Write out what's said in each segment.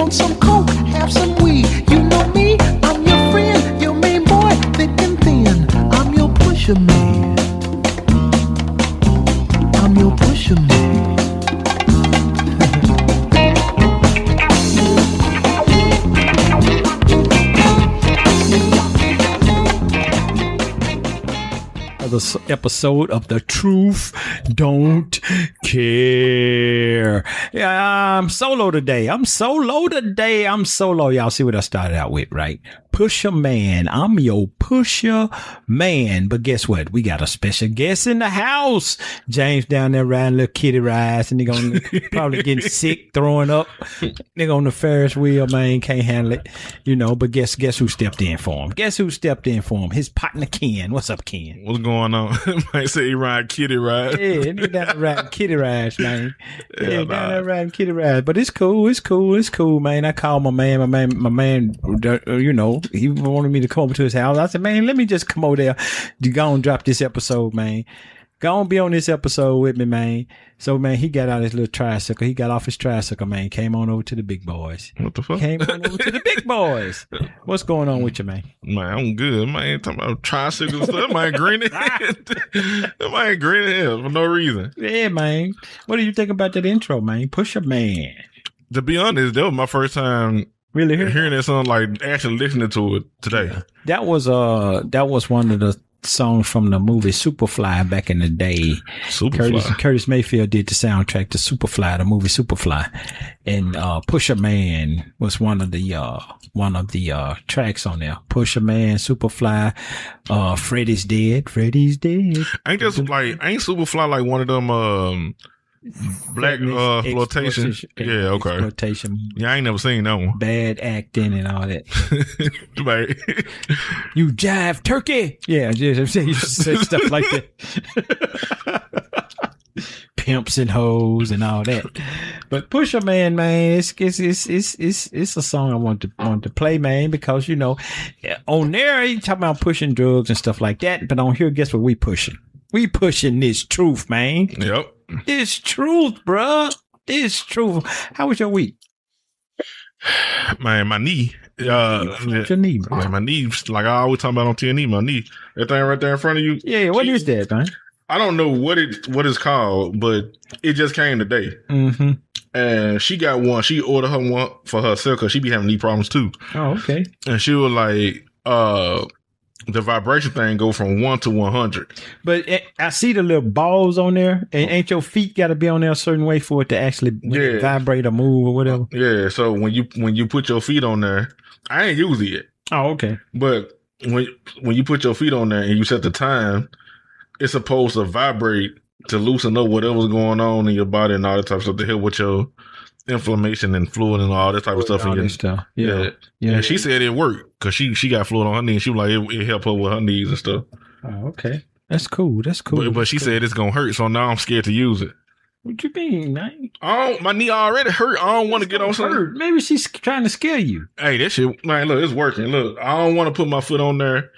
Want some coke? Have some weed. You know me, I'm your friend, your main boy, thick and thin. I'm your pusher man. I'm your pusher man. This episode of The Truth Don't Care. Yeah, I'm solo today. Y'all see what I started out with, right? Pusher man. I'm your pusher man. But guess what? We got a special guest in the house. James down there riding little kitty rides, and they're gonna probably getting sick, throwing up. They're on the Ferris wheel, man. Can't handle it, you know. But guess who stepped in for him? His partner Ken. What's up, Ken? What's going on? Might say he ride kitty rides. Yeah, he down there riding kitty rides, man. Down there riding kitty rides. But it's cool, man. I called my man, you know, he wanted me to come over to his house. I said, man, let me just come over there. You go and drop this episode, man. Go and be on this episode with me, man. So, man, he got out his little tricycle. He got off his tricycle, man. Came on over to the big boys. What the fuck? Came on over to the big boys. What's going on with you, man? Man, I'm good. Man, talking about tricycles stuff. Man, green in hell for no reason. Yeah, man. What do you think about that intro, man? Pusher man. To be honest, that was my first time really hearing that song, like actually listening to it today. That was one of the songs from the movie Superfly back in the day. Curtis Mayfield did the soundtrack to Superfly, the movie Superfly, and Pusher Man was one of the tracks on there. Pusher Man, Superfly, Freddy's Dead. Ain't Superfly like one of them black exploitation? Yeah, okay. Exploitation. Yeah, I ain't never seen that one. Bad acting and all that. Right. You jive turkey. Yeah, you say stuff like that. Pimps and hoes and all that. But Pusher Man, it's a song I want to play, man, because you know, on there you talking about pushing drugs and stuff like that, but on here, guess what we pushing? We pushing this truth, man. Yep. This truth, bruh. This truth. How was your week? Man, my knee. What's your knee, bro? Man, my knee, like I always talk about on TNE, my knee. That thing right there in front of you. Yeah, what is that, man? I don't know what it's called, but it just came today. Mm-hmm. And she got one. She ordered her one for herself because she be having knee problems too. Oh, okay. And she was like, the vibration thing go from 1 to 100. But I see the little balls on there. And ain't your feet got to be on there a certain way for it to actually vibrate or move or whatever? Yeah. So when you put your feet on there, I ain't used it yet. Oh, okay. But when you put your feet on there and you set the time, it's supposed to vibrate to loosen up whatever's going on in your body and all that type of stuff to help with your inflammation and fluid and all that type of stuff. Yeah. And she said it worked because she got fluid on her knee. And she was like, it helped her with her knees and stuff. Oh, okay. That's cool. But she said it's going to hurt. So now I'm scared to use it. What you mean, man? My knee already hurt. I don't want to get on something. Maybe she's trying to scare you. Hey, that shit, man, look, it's working. Look, I don't want to put my foot on there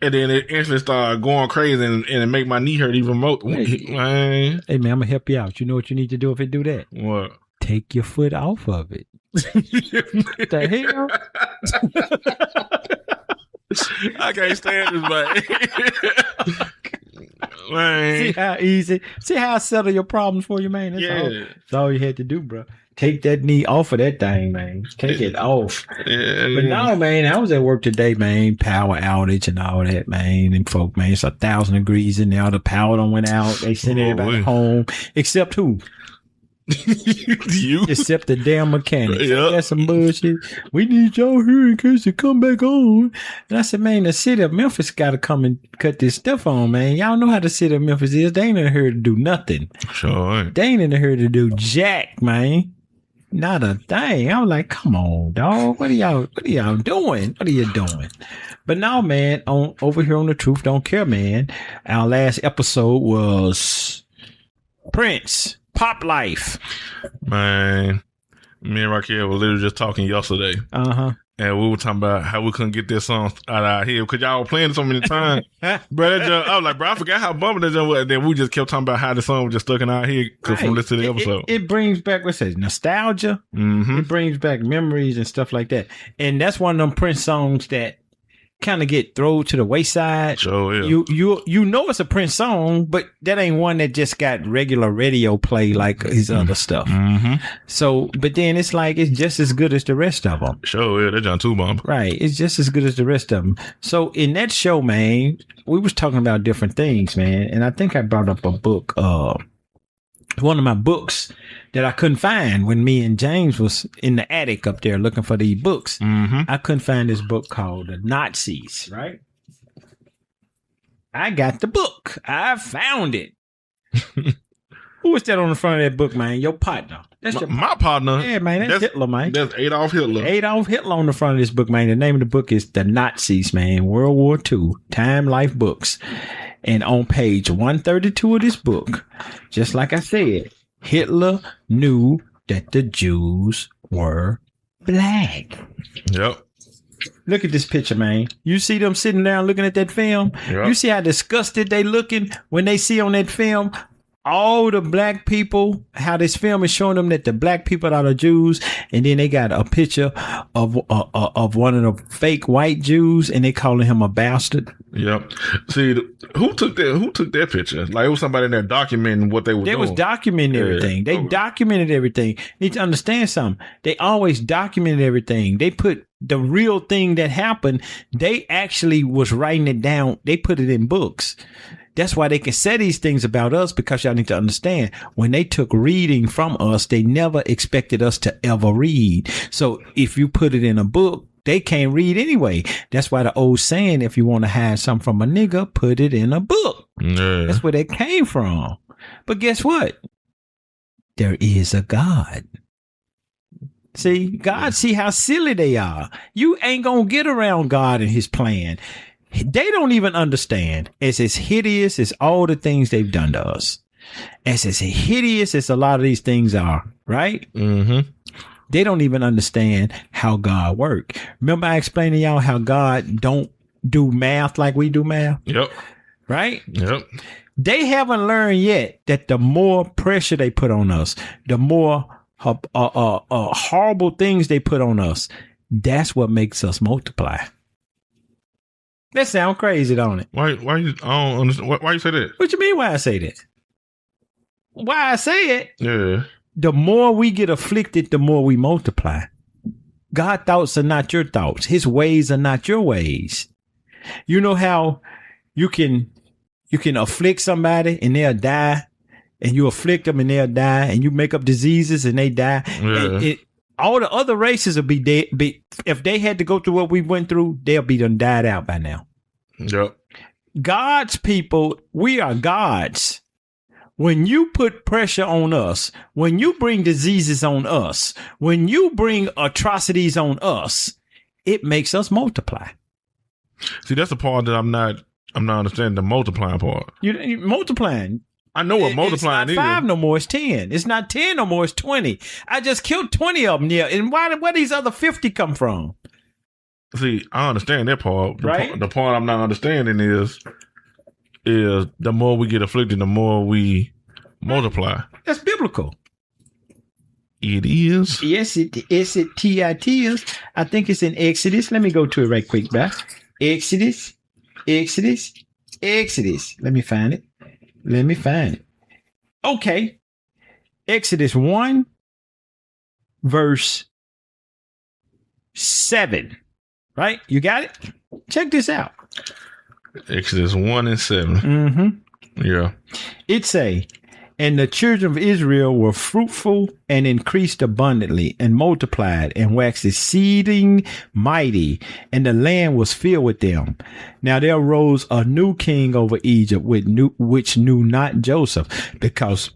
and then it instantly start going crazy and it make my knee hurt even more. Hey, man, I'm going to help you out. You know what you need to do if it do that? What? Take your foot off of it. The hell? I can't stand this, man. See how easy? See how I settle your problems for you, man? That's all you had to do, bro. Take that knee off of that thing, man. Take it off. Yeah. But no, man, I was at work today, man. Power outage and all that, man. And folk, man, it's 1,000 degrees in there. The power done went out. They sent everybody home. Except who? You? Except the damn mechanics. Yep. That's some bullshit. We need y'all here in case you come back on. And I said, man, the city of Memphis got to come and cut this stuff on, man. Y'all know how the city of Memphis is. They ain't in here to do nothing. Sure. They ain't in here to do jack, man. Not a thing. I was like, come on, dog. What are y'all doing? What are you doing? But now, man, over here on The Truth Don't Care, man, our last episode was Prince. Pop life. Man, me and Raquel were literally just talking yesterday. Uh-huh. and we were talking about how we couldn't get this song out of our head because y'all were playing it so many times. Bro, I was like, bro, I forgot how bumping that jump was. And then we just kept talking about how the song was just stuck in our head from listening to the episode. It brings back, what's that, nostalgia. Mm-hmm. It brings back memories and stuff like that. And that's one of them Prince songs that kind of get thrown to the wayside. Sure, yeah. You know it's a Prince song, but that ain't one that just got regular radio play like his other stuff. Mm-hmm. So, but then it's like it's just as good as the rest of them. Sure, yeah, that's John Two Bomb. Right, it's just as good as the rest of them. So in that show, man, we was talking about different things, man, and I think I brought up a book. One of my books that I couldn't find when me and James was in the attic up there looking for these books. Mm-hmm. I couldn't find this book called The Nazis, right? I got the book. I found it. Who was that on the front of that book, man? Your partner. That's my partner. Yeah, man. That's Hitler, man. That's Adolf Hitler. Adolf Hitler on the front of this book, man. The name of the book is The Nazis, man. World War II. Time Life Books. And on page 132 of this book, just like I said, Hitler knew that the Jews were black. Yep. Look at this picture, man. You see them sitting down looking at that film? Yep. You see how disgusted they looking when they see on that film all the black people, how this film is showing them that the black people are the Jews, and then they got a picture of one of the fake white Jews, and they calling him a bastard. Yep. See, who took that picture? Like, it was somebody in there documenting what they were doing. They was documenting everything. They documented everything. You need to understand something. They always documented everything. They put the real thing that happened. They actually was writing it down. They put it in books. That's why they can say these things about us, because y'all need to understand, when they took reading from us, they never expected us to ever read. So if you put it in a book, they can't read anyway. That's why the old saying, if you want to hide something from a nigga, put it in a book. Yeah. That's where they came from. But guess what? There is a God. See, God see how silly they are. You ain't going to get around God and his plan. They don't even understand. It's as hideous as all the things they've done to us. As hideous as a lot of these things are, right? Mm-hmm. They don't even understand how God works. Remember I explained to y'all how God don't do math like we do math? Yep. Right? Yep. They haven't learned yet that the more pressure they put on us, the more horrible things they put on us, that's what makes us multiply. That sound crazy, don't it? Why you? I don't understand. Why you say that? What you mean? Why I say that? Why I say it? Yeah. The more we get afflicted, the more we multiply. God's thoughts are not your thoughts. His ways are not your ways. You know how you can afflict somebody and they'll die, and you afflict them and they'll die, and you make up diseases and they die. Yeah. All the other races will be dead. If they had to go through what we went through, they'll be done died out by now. Yep. God's people, we are gods. When you put pressure on us, when you bring diseases on us, when you bring atrocities on us, it makes us multiply. See, that's the part that I'm not understanding, the multiplying part. You multiplying. I know what multiplying is. It's not 5 no more, it's 10. It's not 10 no more, it's 20. I just killed 20 of them, yeah. And where these other 50 come from? See, I understand that part. Right? The part I'm not understanding is the more we get afflicted, the more we multiply. That's biblical. It is. Yes, it is. I think it's in Exodus. Let me go to it right quick, back. Exodus. Let me find it. Okay. Exodus 1, verse 7. Right? You got it? Check this out. Exodus 1 and 7. Mm-hmm. Yeah. It say, and the children of Israel were fruitful and increased abundantly and multiplied and waxed exceeding mighty, and the land was filled with them. Now there arose a new king over Egypt, which knew not Joseph, because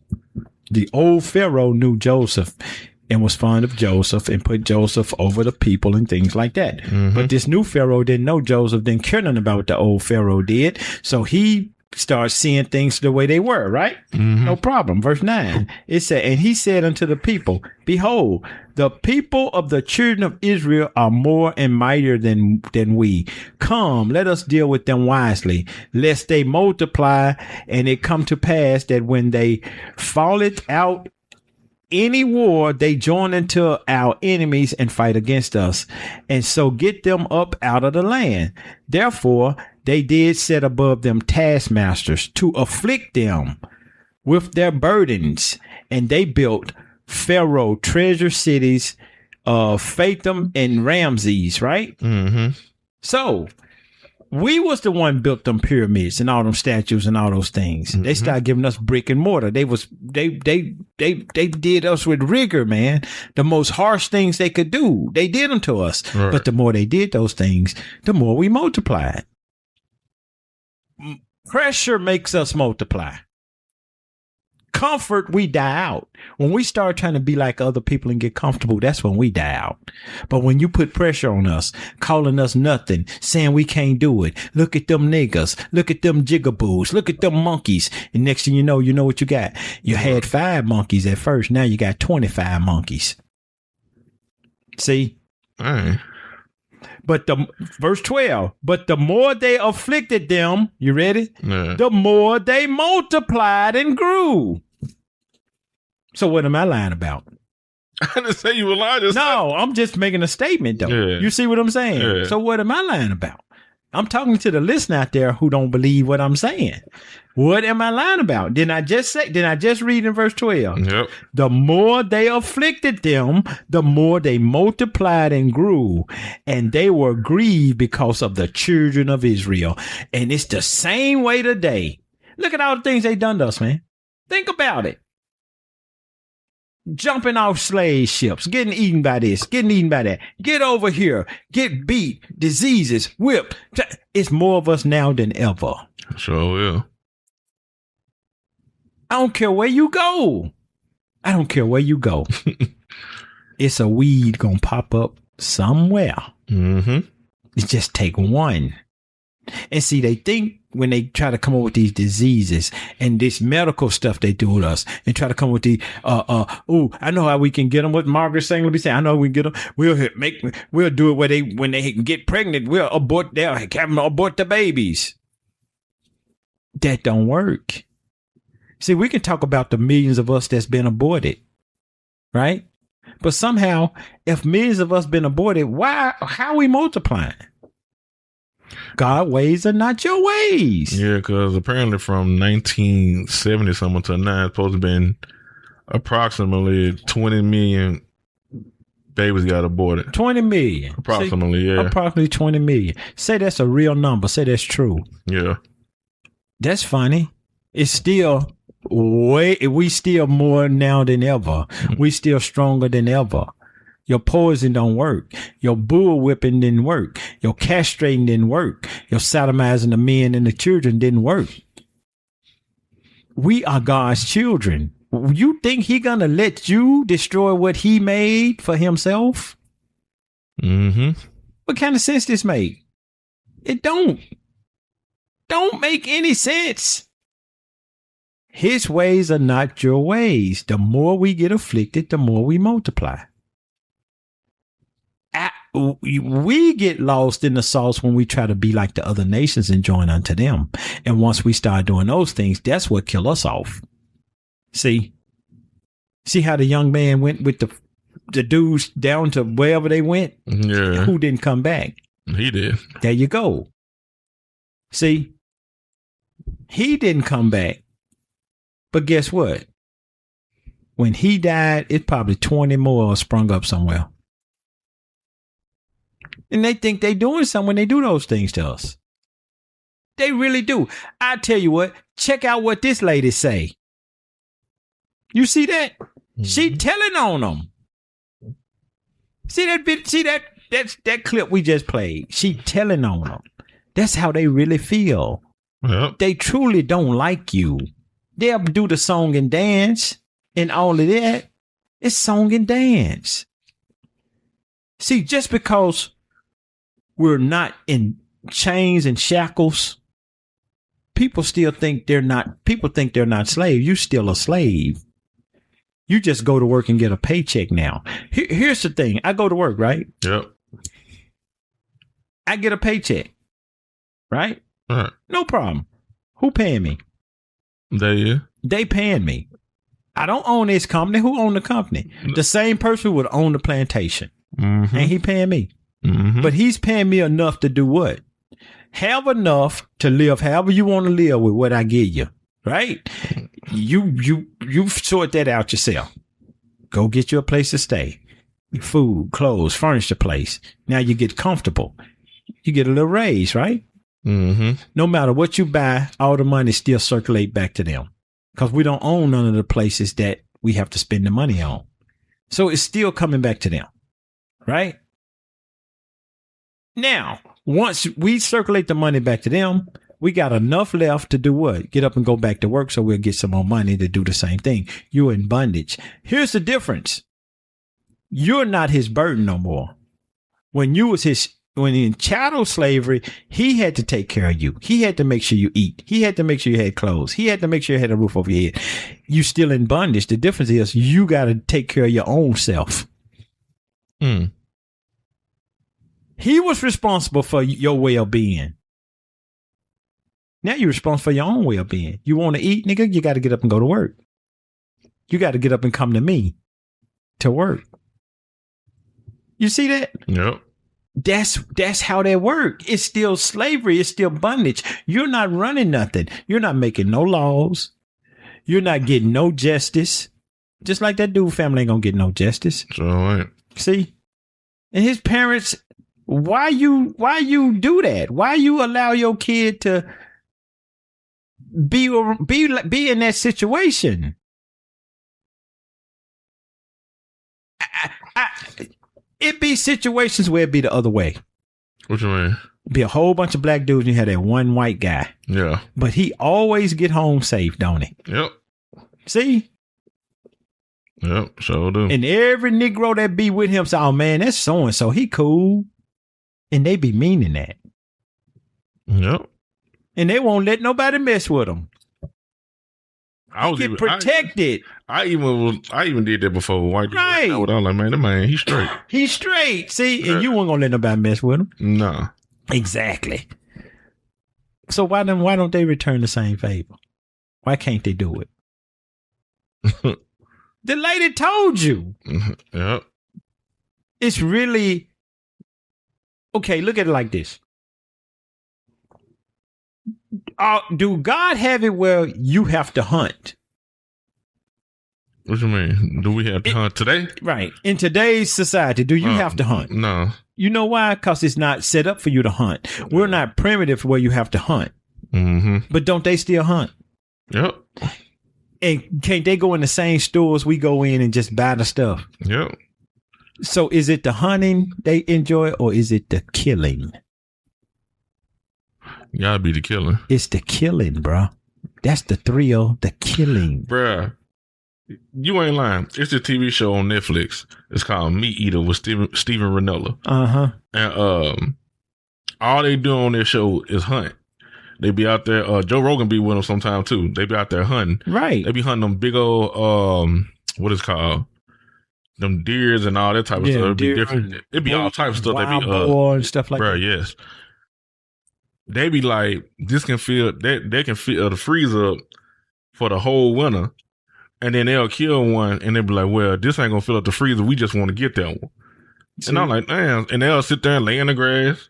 the old Pharaoh knew Joseph and was fond of Joseph and put Joseph over the people and things like that. Mm-hmm. But this new Pharaoh didn't know Joseph, didn't care nothing about what the old Pharaoh did. So he start seeing things the way they were, right? Mm-hmm. No problem. Verse 9, it said, and he said unto the people, behold, the people of the children of Israel are more and mightier than we. Come, let us deal with them wisely, lest they multiply, and it come to pass that when they falleth out any war, they join into our enemies and fight against us, and so get them up out of the land. Therefore, they did set above them taskmasters to afflict them with their burdens, and they built Pharaoh treasure cities of Phathom and Ramses, right? Mm-hmm. So we was the one built them pyramids and all them statues and all those things. Mm-hmm. They started giving us brick and mortar. They did us with rigor, man. The most harsh things they could do, they did them to us. Right. But the more they did those things, the more we multiplied. Pressure makes us multiply. Comfort, we die out. When we start trying to be like other people and get comfortable, that's when we die out. But when you put pressure on us, calling us nothing, saying we can't do it, look at them niggas, look at them jigaboos, look at them monkeys, and next thing you know what you got. You had 5 monkeys at first, now you got 25 monkeys. See? But verse 12, but the more they afflicted them, you ready? Yeah. The more they multiplied and grew. So what am I lying about? I didn't say you were lying. No, I'm just making a statement, though. Yeah. You see what I'm saying? Yeah. So what am I lying about? I'm talking to the listener out there who don't believe what I'm saying. What am I lying about? Didn't I just read in verse 12? Yep. The more they afflicted them, the more they multiplied and grew, and they were grieved because of the children of Israel. And it's the same way today. Look at all the things they done to us, man. Think about it. Jumping off slave ships, getting eaten by this, getting eaten by that. Get over here, get beat, diseases, whipped. It's more of us now than ever. Sure will. I don't care where you go. It's a weed gonna pop up somewhere. Mm-hmm. It just take one. And see, they think when they try to come up with these diseases and this medical stuff they do with us and try to come up with the, I know how we can get them. What Margaret Sanger be saying, I know we can get them. We'll do it where when they can get pregnant, they'll have them abort the babies. That don't work. See, we can talk about the millions of us that's been aborted, right? But somehow, if millions of us been aborted, how are we multiplying? God's ways are not your ways. Yeah, because apparently from 1970 something to now, it's supposed to have been approximately 20 million babies got aborted. 20 million. Approximately, yeah. Approximately 20 million. Say that's a real number. Say that's true. Yeah. That's funny. It's still we still more now than ever. We still stronger than ever. Your poison don't work. Your bull whipping didn't work. Your castrating didn't work. Your sodomizing the men and the children didn't work. We are God's children. You think he gonna let you destroy what he made for himself? Mm-hmm. What kind of sense this make? It don't make any sense. His ways are not your ways. The more we get afflicted, the more we multiply. We get lost in the sauce when we try to be like the other nations and join unto them. And once we start doing those things, that's what kill us off. See how the young man went with the dudes down to wherever they went? Yeah. Who didn't come back? He did. There you go. See, he didn't come back. But guess what? When he died, it's probably 20 more sprung up somewhere. And they think they doing something when they do those things to us. They really do. I tell you what, check out what this lady say. You see that? Mm-hmm. She telling on them. See that bit? See that clip we just played? She telling on them. That's how they really feel. Yep. They truly don't like you. They'll do the song and dance and all of that. It's song and dance. See, just because we're not in chains and shackles, people think they're not slaves. You still a slave. You just go to work and get a paycheck now. Here's the thing. I go to work, right? Yep. I get a paycheck, right? Right. No problem. Who paying me? They paying me. I don't own this company. Who own the company? The same person who would own the plantation. Mm-hmm. And he paying me. Mm-hmm. But he's paying me enough to do what? Have enough to live however you want to live with what I give you. Right? You sort that out yourself. Go get you a place to stay. Food, clothes, furnish the place. Now you get comfortable. You get a little raise, right? Mm-hmm. No matter what you buy, all the money still circulate back to them. Because we don't own none of the places that we have to spend the money on. So it's still coming back to them. Right? Now, once we circulate the money back to them, we got enough left to do what? Get up and go back to work so we'll get some more money to do the same thing. You're in bondage. Here's the difference. You're not his burden no more. When in chattel slavery, he had to take care of you. He had to make sure you eat. He had to make sure you had clothes. He had to make sure you had a roof over your head. You still in bondage. The difference is you got to take care of your own self. He was responsible for your well-being. Now you're responsible for your own well-being. You want to eat, nigga? You got to get up and go to work. You got to get up and come to me to work. You see that? Yep. That's how that work. It's still slavery. It's still bondage. You're not running nothing. You're not making no laws. You're not getting no justice. Just like that dude family ain't gonna get no justice. That's all right. See? And his parents, why you do that? Why you allow your kid to be in that situation? It be situations where it be the other way. What you mean? Be a whole bunch of black dudes and you have that one white guy. Yeah. But he always get home safe, don't he? Yep. See? Yep, sure do. And every Negro that be with him say, oh man, that's so-and-so. He cool. And they be meaning that. Yep. And they won't let nobody mess with them. I was get protected. I even did that before. White right. I was like, man, that man, he's straight. He's straight. See, and you weren't gonna let nobody mess with him. No. Exactly. So why don't they return the same favor? Why can't they do it? The lady told you. Yep. It's really okay. Look at it like this. Do God have it where you have to hunt? What you mean? Do we have to hunt today? Right. In today's society, do you have to hunt? No. You know why? Because it's not set up for you to hunt. We're not primitive where you have to hunt. Mm-hmm. But don't they still hunt? Yep. And can't they go in the same stores we go in and just buy the stuff? Yep. So is it the hunting they enjoy or is it the killing? Gotta be the killing. It's the killing, bro. That's the thrill, the killing. Bruh, you ain't lying. It's a TV show on Netflix. It's called Meat Eater with Steven Ranella. Uh-huh. And all they do on their show is hunt. They be out there. Joe Rogan be with them sometime too. They be out there hunting. Right. They be hunting them big old, what is it called? Them deers and all that type of stuff. It'd be different. It'd be all types of stuff. They be boar and stuff like that. Yes. They be like, they can fill the freezer up for the whole winter. And then they'll kill one and they'll be like, well, this ain't gonna fill up the freezer. We just want to get that one. See? And I'm like, damn. And they'll sit there and lay in the grass,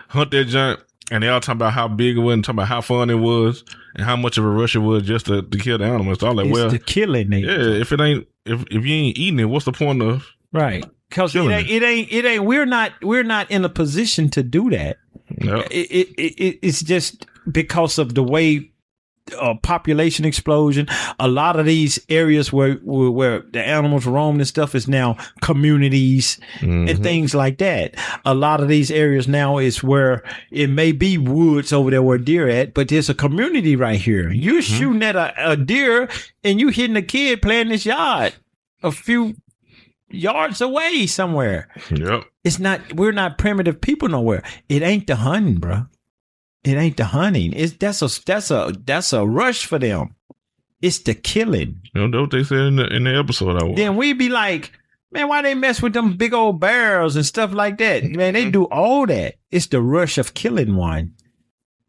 hunt that junk, and they all talking about how big it was and talking about how fun it was and how much of a rush it was just to kill the animals. So I'm like, it's the killing. Yeah, if you ain't eating it, what's the point of right? Because it ain't. We're not in a position to do that. Yep. It's just because of the way population explosion. A lot of these areas where the animals roam and stuff is now communities and things like that. A lot of these areas now is where it may be woods over there where deer at, but there's a community right here. You're shooting at a deer and you hitting a kid playing this yard a few yards away somewhere. Yep. We're not primitive people nowhere. It ain't the hunting, bro. It ain't the hunting. That's a rush for them. It's the killing. You know what they said in the episode I watched. Then we be like, man, why they mess with them big old barrels and stuff like that? Man, they do all that. It's the rush of killing one.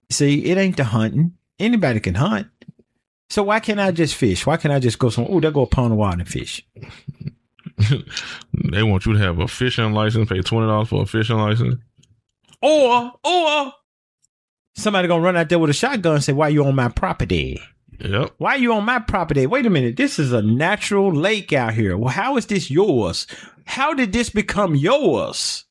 See, it ain't the hunting. Anybody can hunt. So why can't I just fish? Why can't I just go there go a pond of water and fish? They want you to have a fishing license, pay $20 for a fishing license. Or somebody gonna run out there with a shotgun and say, why you on my property? Yep. Why you on my property? Wait a minute. This is a natural lake out here. Well, how is this yours? How did this become yours?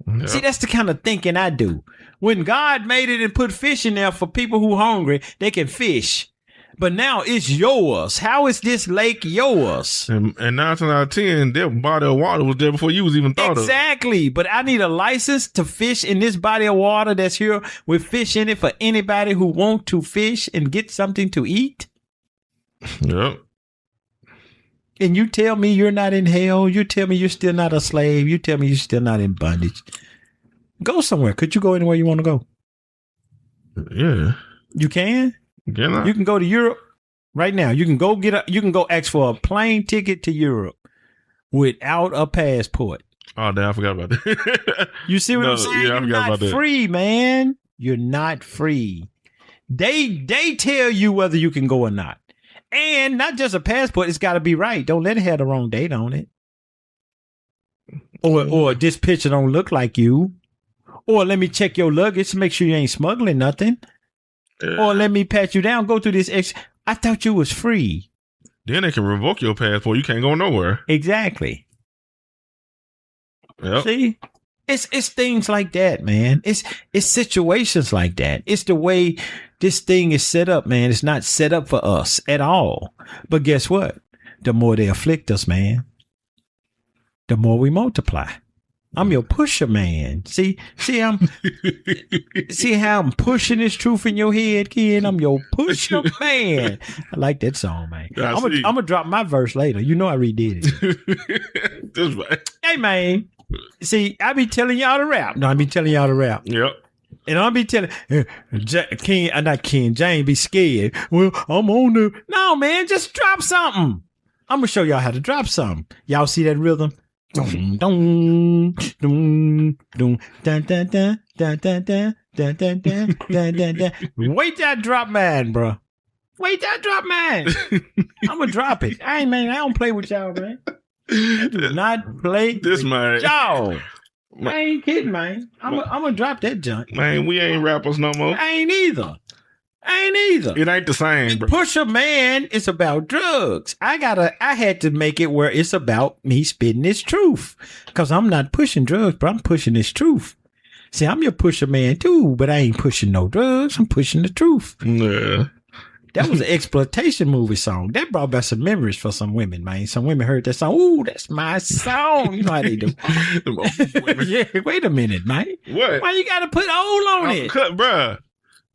Yep. See, that's the kind of thinking I do. When God made it and put fish in there for people who hungry, they can fish. But now it's yours. How is this lake yours? And 9 times out of 10, their body of water was there before you was even thought of. Exactly. But I need a license to fish in this body of water that's here with fish in it for anybody who want to fish and get something to eat. Yep. And you tell me you're not in hell. You tell me you're still not a slave. You tell me you're still not in bondage. Go somewhere. Could you go anywhere you want to go? Yeah. You can? You can go to Europe right now. You can go ask for a plane ticket to Europe without a passport. Oh, damn, I forgot about that. You see what I'm saying? Yeah, I forgot about that. You're not free, man. You're not free. They tell you whether you can go or not. And not just a passport, it's got to be right. Don't let it have the wrong date on it. Or this picture don't look like you. Or let me check your luggage to make sure you ain't smuggling nothing. Or let me pat you down. Go through this. I thought you was free. Then they can revoke your passport. You can't go nowhere. Exactly. Yep. See, it's things like that, man. It's situations like that. It's the way this thing is set up, man. It's not set up for us at all. But guess what? The more they afflict us, man, the more we multiply. I'm your pusher man. See how I'm pushing this truth in your head, kid. I'm your pusher man. I like that song, man. I'm gonna drop my verse later. You know I redid it. That's right. Hey, man. See, I be telling y'all to rap. No, I be telling y'all to rap. Yep. And I'll be telling James be scared. Well, I'm on the. No, man, just drop something. I'm gonna show y'all how to drop something. Y'all see that rhythm? Dun, dun, dun, dun, dun, dun, dun, dun, dun, dun, dun, dun, dun, dun, dun. Wait that drop mine, bro. Wait that drop mine. I'm gonna drop it. I don't play with y'all, man. I do not play this with man. y'all. I ain't kidding, man. I'm gonna drop that junk. Man, we ain't rappers no more. I ain't either. It ain't the same, bro. Pusherman is about drugs. I had to make it where it's about me spitting this truth. Cause I'm not pushing drugs, but I'm pushing this truth. See, I'm your pusher man too, but I ain't pushing no drugs. I'm pushing the truth. Yeah. That was an exploitation movie song. That brought back some memories for some women, man. Some women heard that song. Ooh, that's my song. You know how they do. Yeah, wait a minute, man. What? Why you gotta put old on it? Bruh.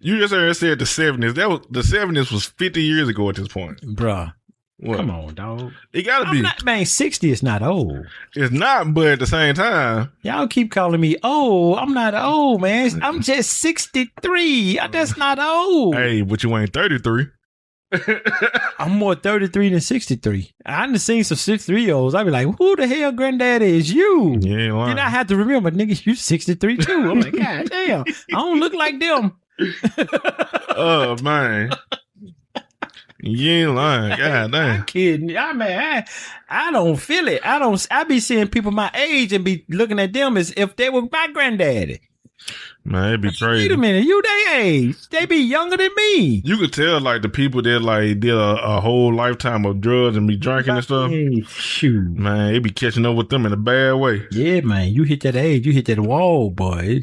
You just said the 70s. The 70s was 50 years ago at this point. Bruh. What? Come on, dog. It gotta be. Man, 60 is not old. It's not, but at the same time. Y'all keep calling me old. I'm not old, man. I'm just 63. That's not old. Hey, but you ain't 33. I'm more 33 than 63. I done seen some 63-year-olds. I be like, who the hell granddaddy is you? You ain't lying. Then I have to remember, nigga, you 63 too. I'm like, God damn. I don't look like them. Oh, man. You ain't lying. God damn. I'm kidding. I don't feel it. I be seeing people my age and be looking at them as if they were my granddaddy. Man, it'd be crazy. Wait a minute, you they age. They be younger than me. You could tell like the people that like did a whole lifetime of drugs and be drinking and stuff. Shoot. Man, it be catching up with them in a bad way. Yeah, man. You hit that age, you hit that wall, boy.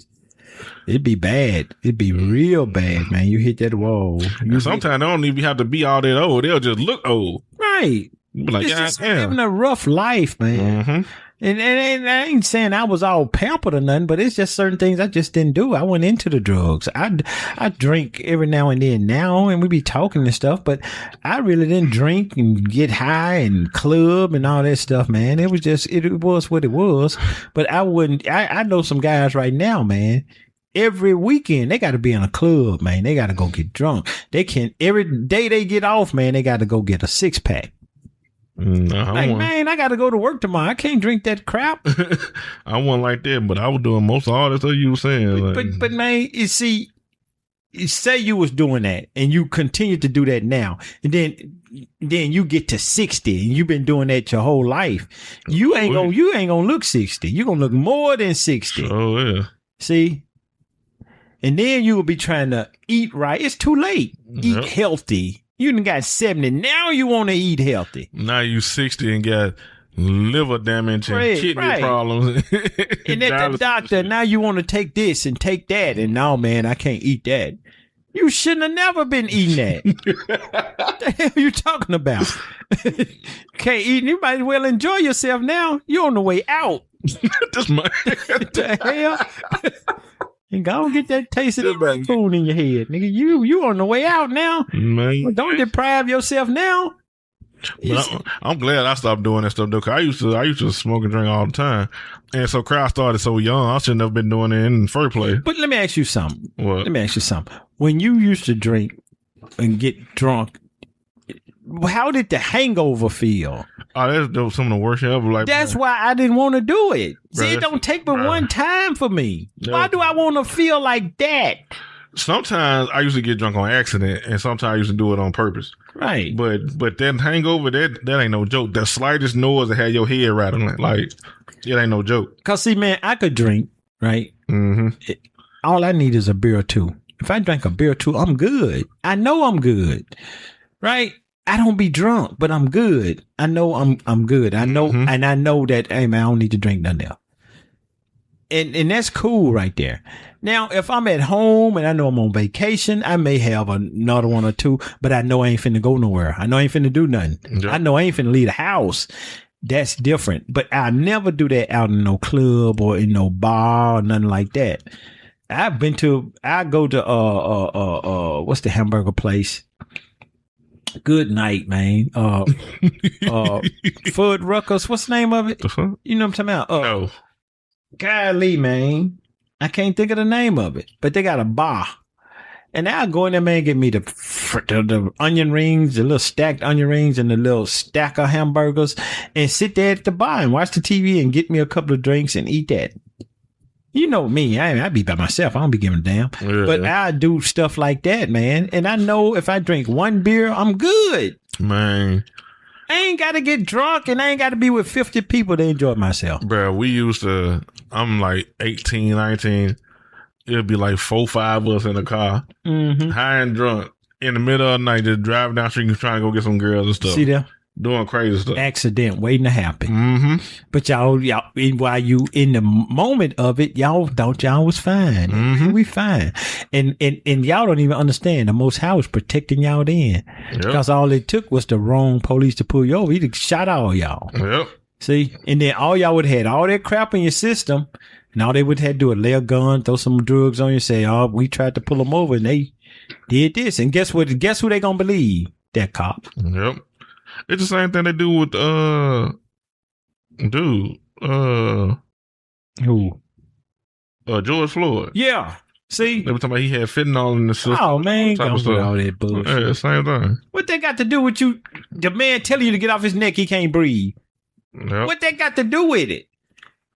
It'd be bad. It'd be real bad, man. You hit that wall. Sometimes they don't even have to be all that old. They'll just look old. Right. You be like, just having a rough life, man. Mm-hmm. And I ain't saying I was all pampered or nothing, but it's just certain things I just didn't do. I went into the drugs. I drink every now and then now, and we be talking and stuff, but I really didn't drink and get high and club and all that stuff, man. It was what it was. But I know some guys right now, man. every weekend they got to be in a club, man. They got to go get drunk. They can every day they get off, man. They got to go get a 6-pack. Man, I got to go to work tomorrow. I can't drink that crap. I wasn't like that, but I was doing most of all that stuff you were saying. But man, you see, say you was doing that and you continue to do that now, and then you get to 60 and you've been doing that your whole life. You ain't gonna look 60. You're gonna look more than 60. Oh yeah. See? And then you will be trying to eat right. It's too late. Eat healthy. You done got 70. Now you want to eat healthy. Now you 60 and got liver damage and kidney problems. And at the doctor, now you want to take this and take that. And now, man, I can't eat that. You shouldn't have never been eating that. What the hell are you talking about? Can't eat. You might as well enjoy yourself now. You're on the way out. That's my What the hell? And go get that taste of the spoon in your head. Nigga, you on the way out now. Man. Well, don't deprive yourself now. But I'm glad I stopped doing that stuff though, cause I used to smoke and drink all the time, and so crowd started so young. I shouldn't have been doing it in the first place. But let me ask you something. What? Let me ask you something. When you used to drink and get drunk, how did the hangover feel? Oh, that's some of the worst shit ever. Like, that's why I didn't want to do it. Bro, See, it don't take but one time for me. Why do I want to feel like that? Sometimes I used to get drunk on accident, and sometimes I used to do it on purpose. Right. But that hangover, that ain't no joke. The slightest noise that had your head rattling, like it ain't no joke. Cause see, man, I could drink, right? Mm-hmm. All I need is a beer or two. If I drink a beer or two, I'm good. I know I'm good, right? I don't be drunk, but I'm good. I know I'm good. I know, and I know that, hey man, I don't need to drink nothing else. And that's cool right there. Now, if I'm at home and I know I'm on vacation, I may have another one or two, but I know I ain't finna go nowhere. I know I ain't finna do nothing. Yeah. I know I ain't finna leave the house. That's different. But I never do that out in no club or in no bar or nothing like that. I go to what's the hamburger place? Good night, man. Fudd Ruckers. What's the name of it? You know what I'm talking about? No. Golly, man. I can't think of the name of it. But they got a bar. And I'll go in there, man, get me the onion rings, the little stacked onion rings and the little stack of hamburgers and sit there at the bar and watch the TV and get me a couple of drinks and eat that. You know me, I be by myself. I don't be giving a damn. Yeah. But I do stuff like that, man. And I know if I drink one beer, I'm good. Man. I ain't got to get drunk and I ain't got to be with 50 people to enjoy myself. Bro, I'm like 18, 19. It'll be like 4, 5 of us in the car, high and drunk, in the middle of the night, just driving down the street and trying to go get some girls and stuff. See there? Doing crazy stuff. Accident waiting to happen. Mm-hmm. But y'all, while you in the moment of it, y'all thought y'all was fine. Mm-hmm. We fine. And y'all don't even understand. The Most High was protecting y'all then. Yep. Because all it took was the wrong police to pull you over. He'd have shot all y'all. Yep. See? And then all y'all would have had all that crap in your system. And all they would have to do is lay a gun, throw some drugs on you, say, oh, we tried to pull them over and they did this. And guess what? Guess who they gonna believe? That cop. Yep. It's the same thing they do with who? George Floyd. Yeah. See? They were talking about he had fentanyl in the system. Oh man, don't do all that bullshit. Yeah, same thing. What that got to do with you? The man telling you to get off his neck, he can't breathe. Yep. What that got to do with it?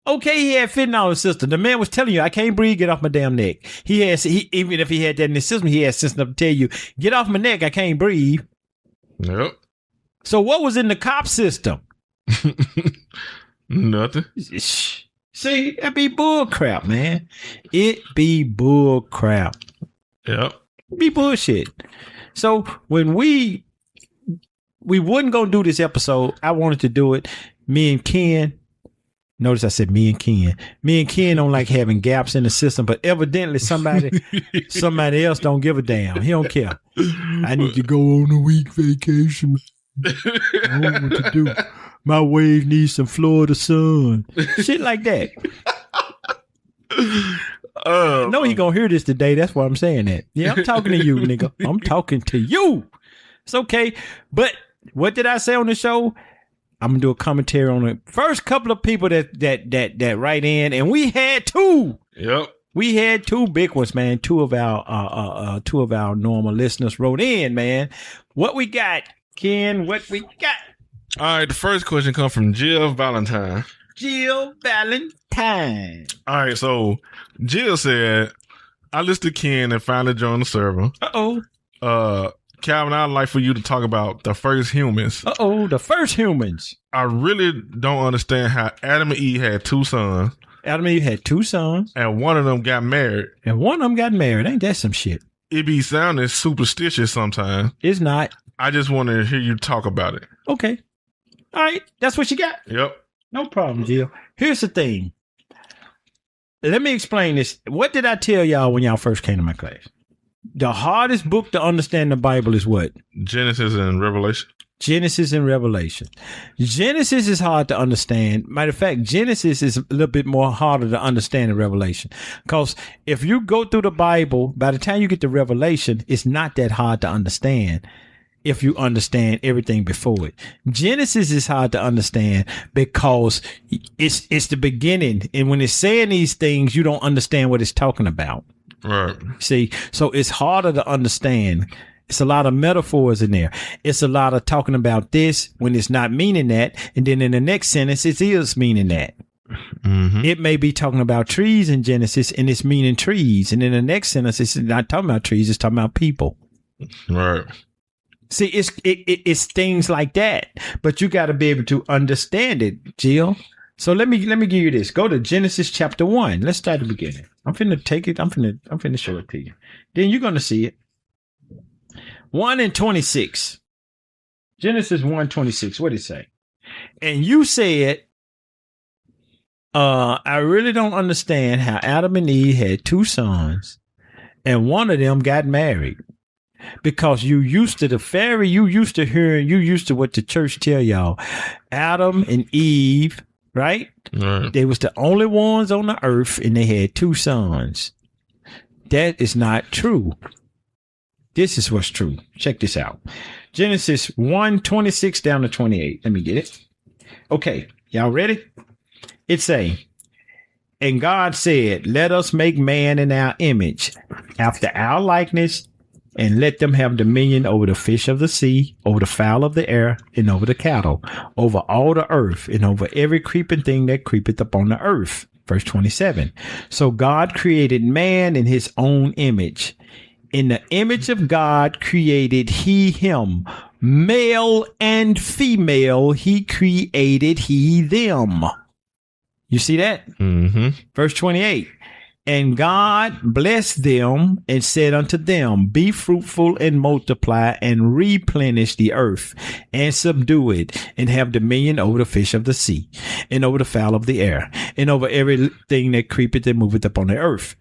Okay, he had fentanyl in his system. The man was telling you, I can't breathe, get off my damn neck. Even if he had that in his system, he had sense enough to tell you, get off my neck, I can't breathe. Yep. So what was in the cop system? Nothing. See, that be bull crap, man. It be bull crap. Yep. Be bullshit. So when we wasn't gonna do this episode, I wanted to do it. Me and Ken. Notice I said me and Ken. Me and Ken don't like having gaps in the system, but evidently somebody else don't give a damn. He don't care. I need to go on a week vacation. I don't know what to do. My wave needs some Florida sun. Shit like that. No, he gonna hear this today. That's why I'm saying that. Yeah, I'm talking to you, nigga. I'm talking to you. It's okay. But what did I say on the show? I'm gonna do a commentary on the first couple of people that write in, and we had 2. Yep. We had two big ones, man. Two of our normal listeners wrote in, man. What we got, Ken? What we got? All right, the first question comes from Jill Valentine. Jill Valentine. All right, so Jill said, I listened to Ken and finally joined the server. Calvin, I'd like for you to talk about the first humans. The first humans. I really don't understand how Adam and Eve had two sons. Adam and Eve had two sons. And one of them got married. Ain't that some shit? It be sounding superstitious sometimes. It's not. I just want to hear you talk about it. Okay. All right. That's what you got? Yep. No problem, Jill. Here's the thing. Let me explain this. What did I tell y'all when y'all first came to my class? The hardest book to understand the Bible is what? Genesis and Revelation. Genesis and Revelation. Genesis is hard to understand. Matter of fact, Genesis is a little bit more harder to understand than Revelation. Because if you go through the Bible, by the time you get to Revelation, it's not that hard to understand if you understand everything before it. Genesis is hard to understand because it's the beginning. And when it's saying these things, you don't understand what it's talking about. Right. See, so it's harder to understand. It's a lot of metaphors in there. It's a lot of talking about this when it's not meaning that. And then in the next sentence, it is meaning that. Mm-hmm. It may be talking about trees in Genesis and it's meaning trees. And in the next sentence, it's not talking about trees. It's talking about people. Right. See, it's things like that. But you got to be able to understand it, Jill. So let me give you this. Go to Genesis chapter 1. Let's start at the beginning. I'm finna take it. I'm finna show it to you. Then you're gonna see it. 1:26. Genesis 1:26. What did it say? And you said, I really don't understand how Adam and Eve had two sons, and one of them got married. Because you used to you used to what the church tell y'all. Adam and Eve, right? They was the only ones on the earth and they had two sons. That is not true. This is what's true. Check this out. Genesis 1:26 down to 28. Let me get it. Okay. Y'all ready? It say, and God said, let us make man in our image, after our likeness, and let them have dominion over the fish of the sea, over the fowl of the air, and over the cattle, over all the earth, and over every creeping thing that creepeth upon the earth. Verse 27. So God created man in his own image. In the image of God created he him. Male and female he created he them. You see that? Mm-hmm. Verse 28. And God blessed them and said unto them, be fruitful and multiply and replenish the earth and subdue it and have dominion over the fish of the sea and over the fowl of the air and over everything that creepeth and moveth upon the earth.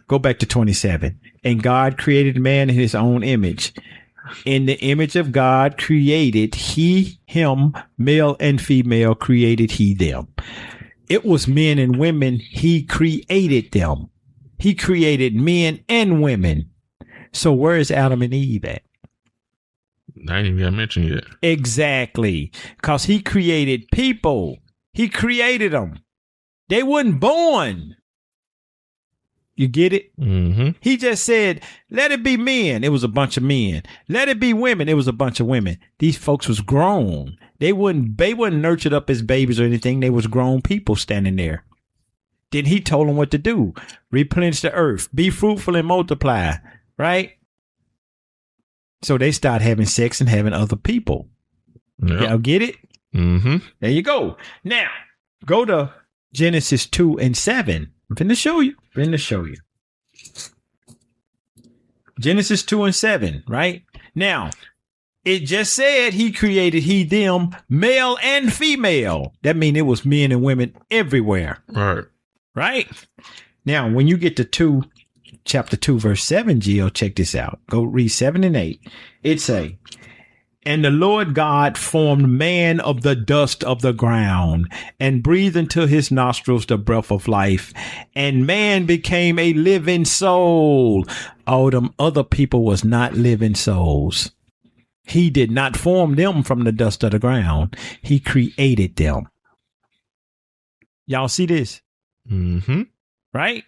Go back to 27. And God created man in his own image. In the image of God created he him, male and female created he them. It was men and women. He created them. He created men and women. So where is Adam and Eve at? I ain't even got mentioned yet. Exactly. Because he created people. He created them. They weren't born. You get it? Mm-hmm. He just said, let it be men. It was a bunch of men. Let it be women. It was a bunch of women. These folks was grown. They weren't nurtured up as babies or anything. They was grown people standing there. Then he told them what to do. Replenish the earth. Be fruitful and multiply. Right? So they start having sex and having other people. Yep. Y'all get it? Mm-hmm. There you go. Now, go to Genesis 2:7. I'm finna show you. Genesis 2:7, right? Now, it just said he created he, them, male and female. That means it was men and women everywhere. Right? Now, when you get to chapter 2, verse 7, Gio, check this out. Go read 7 and 8. It say, and the Lord God formed man of the dust of the ground and breathed into his nostrils the breath of life. And man became a living soul. All them other people was not living souls. He did not form them from the dust of the ground. He created them. Y'all see this? Mm-hmm. Right?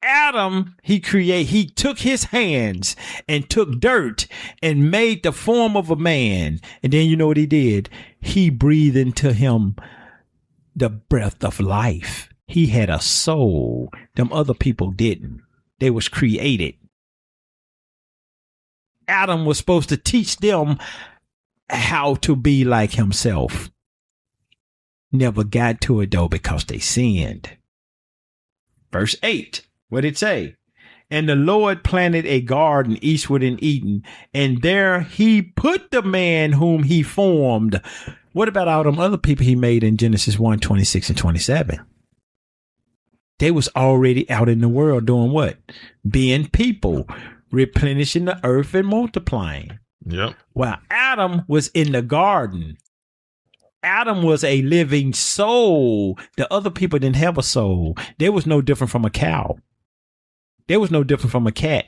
Adam, he took his hands and took dirt and made the form of a man. And then you know what he did? He breathed into him the breath of life. He had a soul. Them other people didn't. They was created. Adam was supposed to teach them how to be like himself. Never got to it though because they sinned. Verse 8. What did it say? And the Lord planted a garden eastward in Eden, and there he put the man whom he formed. What about all them other people he made in Genesis 1:26 and 27? They was already out in the world doing what? Being people, replenishing the earth and multiplying. Yep. While Adam was in the garden. Adam was a living soul. The other people didn't have a soul. They was no different from a cow. They was no different from a cat.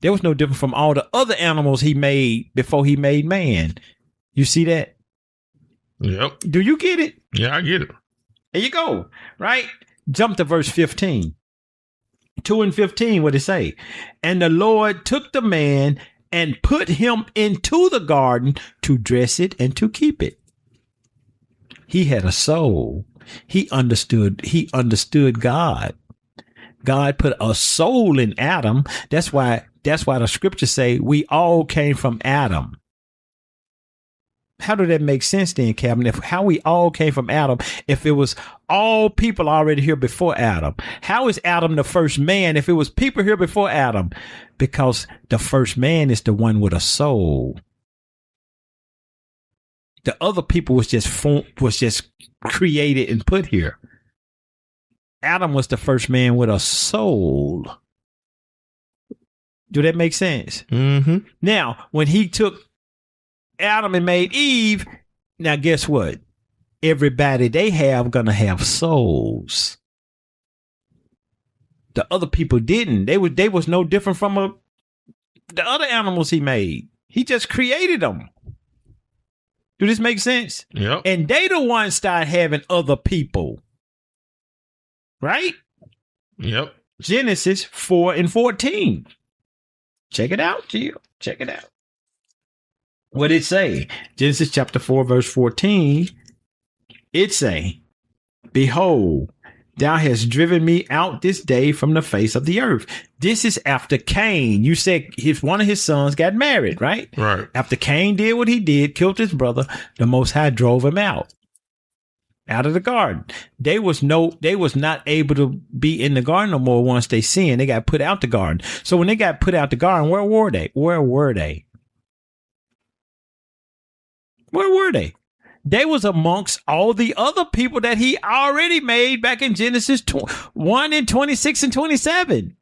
They was no different from all the other animals he made before he made man. You see that? Yep. Do you get it? Yeah, I get it. There you go. Right? Jump to verse 15. 2 and 15, what it say? And the Lord took the man and put him into the garden to dress it and to keep it. He had a soul. He understood God. God put a soul in Adam. That's why the scriptures say we all came from Adam. How did that make sense then, Captain? How we all came from Adam, if it was all people already here before Adam? How is Adam the first man if it was people here before Adam? Because the first man is the one with a soul. The other people was just created and put here. Adam was the first man with a soul. Do that make sense? Mm-hmm. Now, when he took Adam and made Eve, now guess what? Everybody they have gonna have souls. The other people didn't. They was no different from the other animals he made. He just created them. Do this make sense? Yep. And they the ones start having other people. Right? Yep. Genesis 4 and 14. Check it out, Jill. Check it out. What did it say? Genesis chapter 4, verse 14. It say, behold, thou hast driven me out this day from the face of the earth. This is after Cain. You said one of his sons got married, right? Right. After Cain did what he did, killed his brother, the Most High drove him out of the garden. They was not able to be in the garden no more once they sinned. They got put out the garden. So when they got put out the garden, where were they? Where were they? Where were they? They was amongst all the other people that he already made back in Genesis 1 and 26 and 27.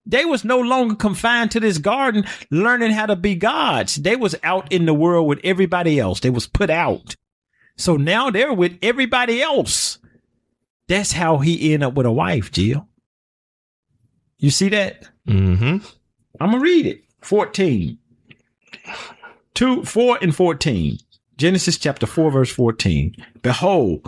They was no longer confined to this garden learning how to be gods. They was out in the world with everybody else. They was put out. So now they're with everybody else. That's how he ended up with a wife, Jill. You see that? Mm-hmm. I'm going to read it. 4 and 14. Genesis chapter 4, verse 14. Behold,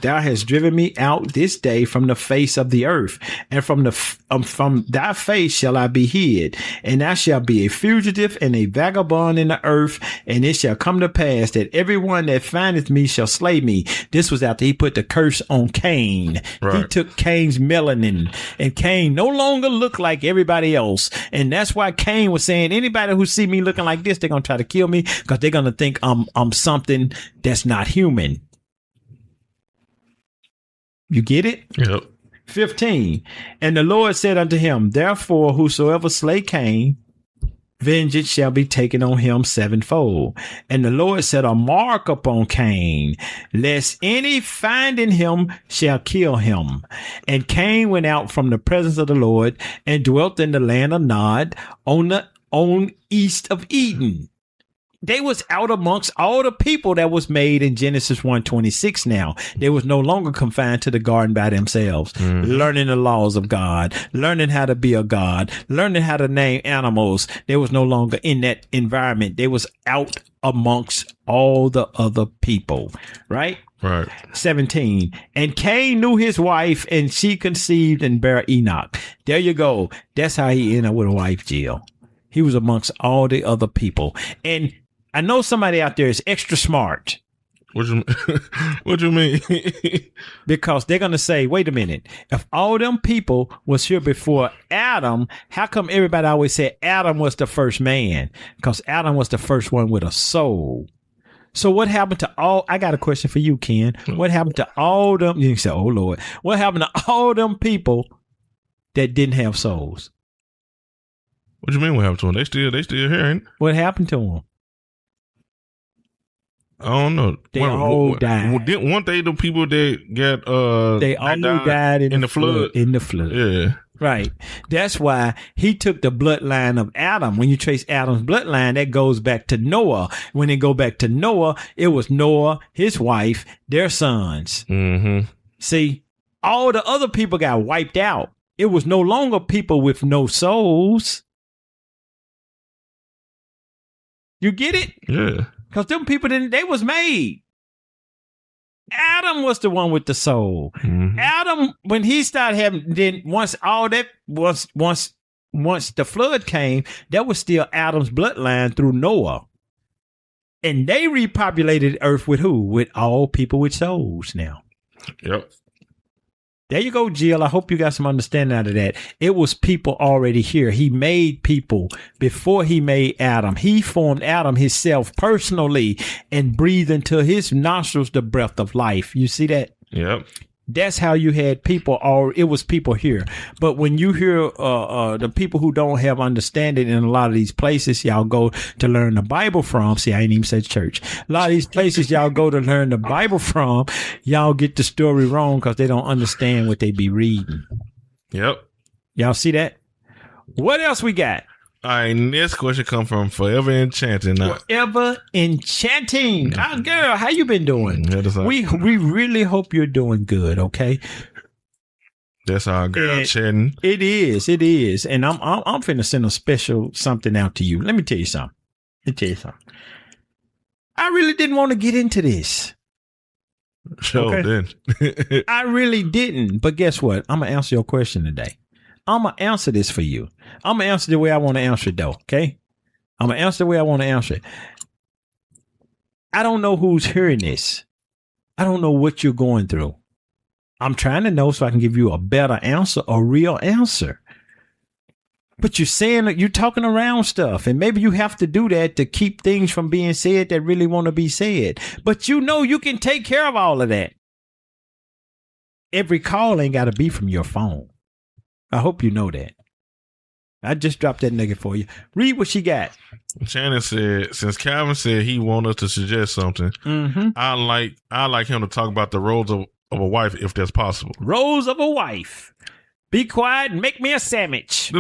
thou hast driven me out this day from the face of the earth, and from thy face shall I be hid, and thou shalt be a fugitive and a vagabond in the earth, and it shall come to pass that everyone that findeth me shall slay me. This was after he put the curse on Cain. Right. He took Cain's melanin, and Cain no longer looked like everybody else. And that's why Cain was saying, anybody who see me looking like this, they're going to try to kill me because they're going to think I'm something that's not human. You get it? Yep. 15. And the Lord said unto him, therefore, whosoever slay Cain, vengeance shall be taken on him sevenfold. And the Lord set a mark upon Cain, lest any finding him shall kill him. And Cain went out from the presence of the Lord and dwelt in the land of Nod on east of Eden. They was out amongst all the people that was made in Genesis 1:26 now. They was no longer confined to the garden by themselves, learning the laws of God, learning how to be a God, learning how to name animals. They was no longer in that environment. They was out amongst all the other people, right? Right. 17. And Cain knew his wife, and she conceived and bare Enoch. There you go. That's how he ended up with a wife, Jill. He was amongst all the other people. And I know somebody out there is extra smart. What you mean? Because they're going to say, wait a minute. If all them people was here before Adam, how come everybody always said Adam was the first man? Because Adam was the first one with a soul. So what happened to all, I got a question for you, Ken. What happened to all them, you say, oh Lord, what happened to all them people that didn't have souls? What you mean what happened to them? They still here, ain't? What happened to them? I don't know. They all died. Weren't they the people that got they all died in the flood. In the flood. Yeah. Right. That's why he took the bloodline of Adam. When you trace Adam's bloodline, that goes back to Noah. When they go back to Noah, it was Noah, his wife, their sons. Mm-hmm. See, all the other people got wiped out. It was no longer people with no souls. You get it? Yeah. Because them people they was made. Adam was the one with the soul. Mm-hmm. Adam, when he started having, then once the flood came, that was still Adam's bloodline through Noah. And they repopulated earth with who? With all people with souls now. Yep. There you go, Jill. I hope you got some understanding out of that. It was people already here. He made people before he made Adam. He formed Adam himself personally and breathed into his nostrils the breath of life. You see that? Yep. That's how you had people, or it was people here. But when you hear the people who don't have understanding in a lot of these places y'all go to learn the Bible from, see, I ain't even said church. A lot of these places y'all go to learn the Bible from, y'all get the story wrong because they don't understand what they be reading. Yep. Y'all see that? What else we got? All right, next question come from Forever Enchanting. Forever Enchanting. Oh, girl, how you been doing? Yeah, we really hope you're doing good, okay? That's our girl chatting. It is. And I'm finna send a special something out to you. Let me tell you something. I really didn't want to get into this. Sure okay? did. I really didn't. But guess what? I'm going to answer your question today. I'm going to answer this for you. I'm going to answer the way I want to answer it, though, okay? I'm going to answer the way I want to answer it. I don't know who's hearing this. I don't know what you're going through. I'm trying to know so I can give you a better answer, a real answer. But you're talking around stuff, and maybe you have to do that to keep things from being said that really want to be said. But you know you can take care of all of that. Every call ain't got to be from your phone. I hope you know that. I just dropped that nugget for you. Read what she got. Shannon said, since Calvin said he wanted us to suggest something, I like him to talk about the roles of a wife, if that's possible. Roles of a wife. Be quiet and make me a sandwich.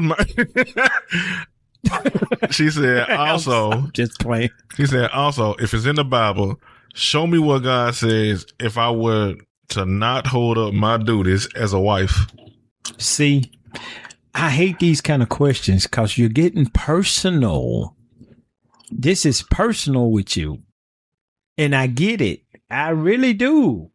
She said also, just playing. She said also, if it's in the Bible, show me what God says if I were to not hold up my duties as a wife. See, I hate these kind of questions because you're getting personal. This is personal with you. And I get it. I really do.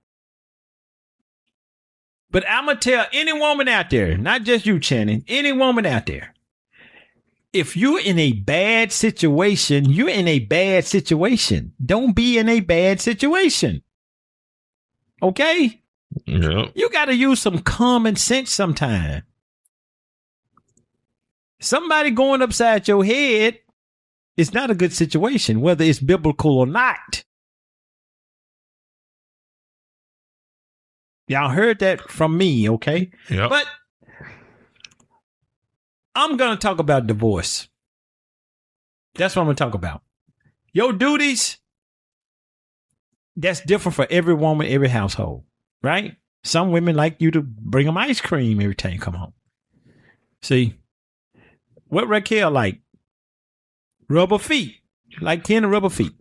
But I'm going to tell any woman out there, not just you, Channing, any woman out there, if you're in a bad situation, you're in a bad situation. Don't be in a bad situation. Okay? Yeah. You got to use some common sense sometime. Somebody going upside your head is not a good situation, whether it's biblical or not. Y'all heard that from me, okay? Yeah. But I'm going to talk about divorce. That's what I'm going to talk about. Your duties, that's different for every woman, every household, right? Some women like you to bring them ice cream every time you come home. See, what Raquel like? Rubber feet. Like Ken and rubber feet.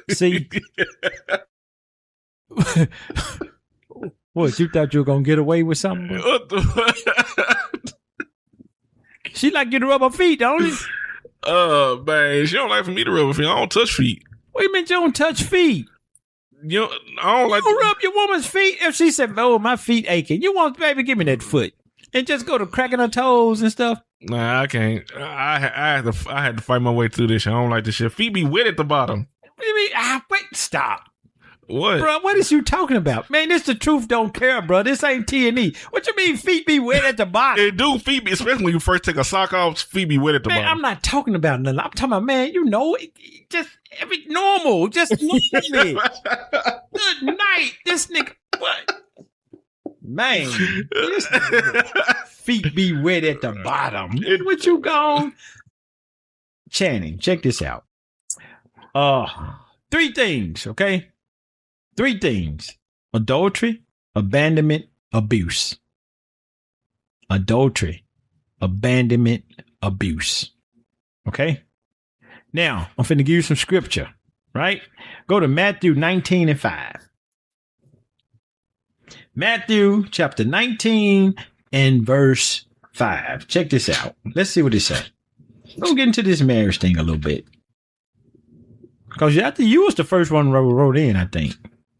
See? What, you thought you were going to get away with something? What the She like you to rub her feet, don't she? Man, she don't like for me to rub her feet. I don't touch feet. What do you mean you don't touch feet? you know, I don't like You rub your woman's feet. If she said, "Oh, my feet aching," you want, baby, give me that foot, and just go to cracking her toes and stuff. Nah, I can't. I had to fight my way through this shit. I don't like this shit. Feet be wet at the bottom. What do you mean? Wait, stop. What? Bro, what is you talking about? Man, this the truth don't care, bro. This ain't T&E. What you mean feet be wet at the bottom? It do, feet be, especially when you first take a sock off, feet be wet at the Man, bottom. I'm not talking about nothing. I'm talking about, man, you know, just every normal. Just look at me. Good night. This nigga, what? Man, this nigga, feet be wet at the bottom. What you gone? Channing, check this out. 3 things, okay? 3 things: adultery, abandonment, abuse. Adultery, abandonment, abuse. Okay? Now, I'm finna give you some scripture, right? Go to Matthew 19:5. Matthew chapter 19 and verse 5. Check this out. Let's see what it says. We'll get into this marriage thing a little bit. Because I think you was the first one wrote in, I think.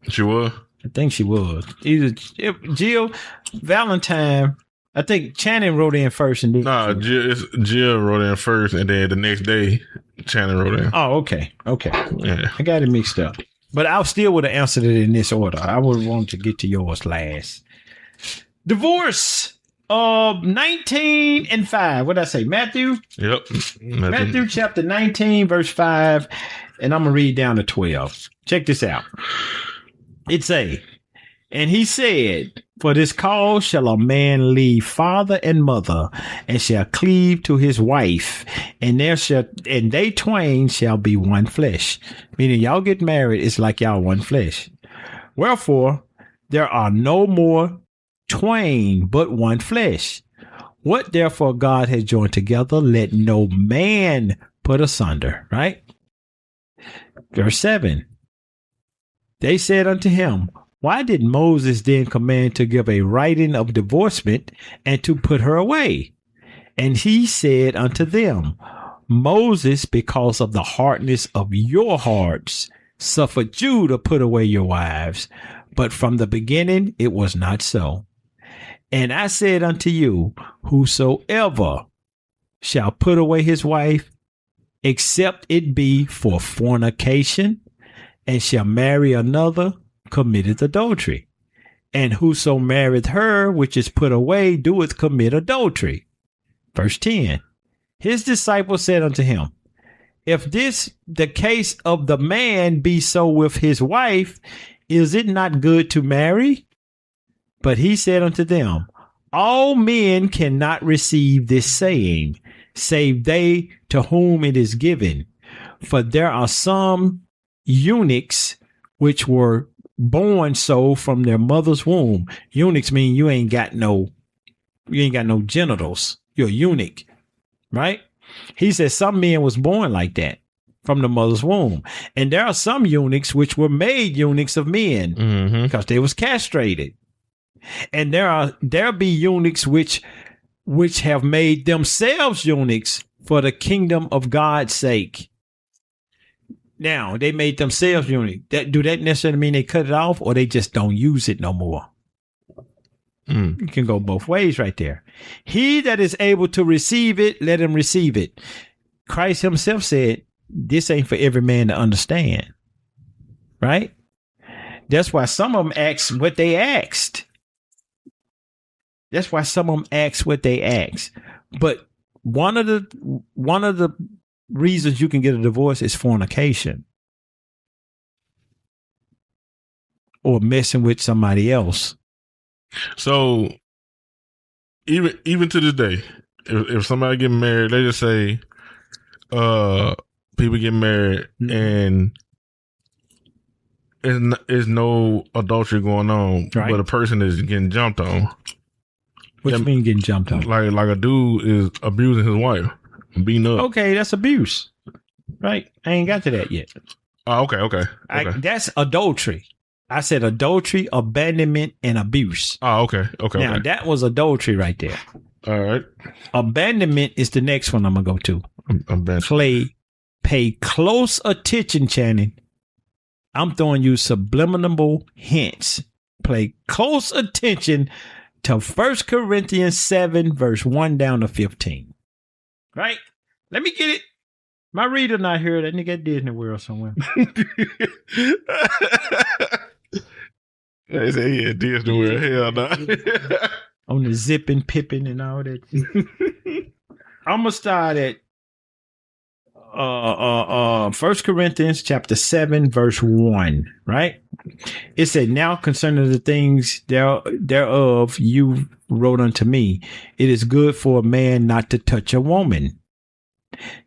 She was? I think she was. Either Jill, Valentine. I think Channing wrote in first. And then Jill wrote in first, and then the next day, Channing wrote in. Oh, okay. Okay. Yeah. I got it mixed up. But I still would have answered it in this order. I would want to get to yours last. Divorce. 19 and 5. What did I say? Matthew? Yep. Matthew chapter 19, verse 5. And I'm going to read down to 12. Check this out. It say, and he said, for this cause shall a man leave father and mother, and shall cleave to his wife, and they twain shall be one flesh. Meaning y'all get married, it's like y'all one flesh. Wherefore, there are no more twain, but one flesh. What therefore God has joined together, let no man put asunder. Right? Verse 7. They said unto him, why did Moses then command to give a writing of divorcement and to put her away? And he said unto them, Moses, because of the hardness of your hearts, suffered you to put away your wives. But from the beginning it was not so. And I said unto you, whosoever shall put away his wife, except it be for fornication, and shall marry another, committeth adultery. And whoso marrieth her which is put away doeth commit adultery. Verse 10. His disciples said unto him, if this the case of the man be so with his wife, is it not good to marry? But he said unto them, all men cannot receive this saying, save they to whom it is given. For there are some eunuchs which were born so from their mother's womb. Eunuchs mean you ain't got no genitals. You're a eunuch, right? He says some men was born like that from the mother's womb. And there are some eunuchs which were made eunuchs of men because they was castrated. And there be eunuchs which have made themselves eunuchs for the kingdom of God's sake. Now, they made themselves eunuchs. Do that necessarily mean they cut it off, or they just don't use it no more? You can go both ways right there. He that is able to receive it, let him receive it. Christ himself said, this ain't for every man to understand. Right? That's why some of them asked what they asked. That's why some of them asked what they asked. But one of the reasons you can get a divorce is fornication or messing with somebody else. So even to this day, if somebody get married, they just say people get married and there's no adultery going on, right, but a person is getting jumped on. What you mean getting jumped on? Like a dude is abusing his wife, beating up. Okay, that's abuse. Right? I ain't got to that yet. Oh, okay. That's adultery. I said adultery, abandonment, and abuse. Oh, okay. Now, that was adultery right there. All right. Abandonment is the next one I'm going to go to. Pay close attention, Channing. I'm throwing you subliminal hints. Pay close attention to 1 Corinthians 7, verse 1 down to 15. Right? Let me get it. My reader not here. That nigga at Disney World somewhere. They say he at Disney World. Hell no. On the zipping, pipping, and all that. I'm gonna start at 1 Corinthians chapter 7, verse 1. Right? It said, "Now concerning the things thereof you wrote unto me, it is good for a man not to touch a woman.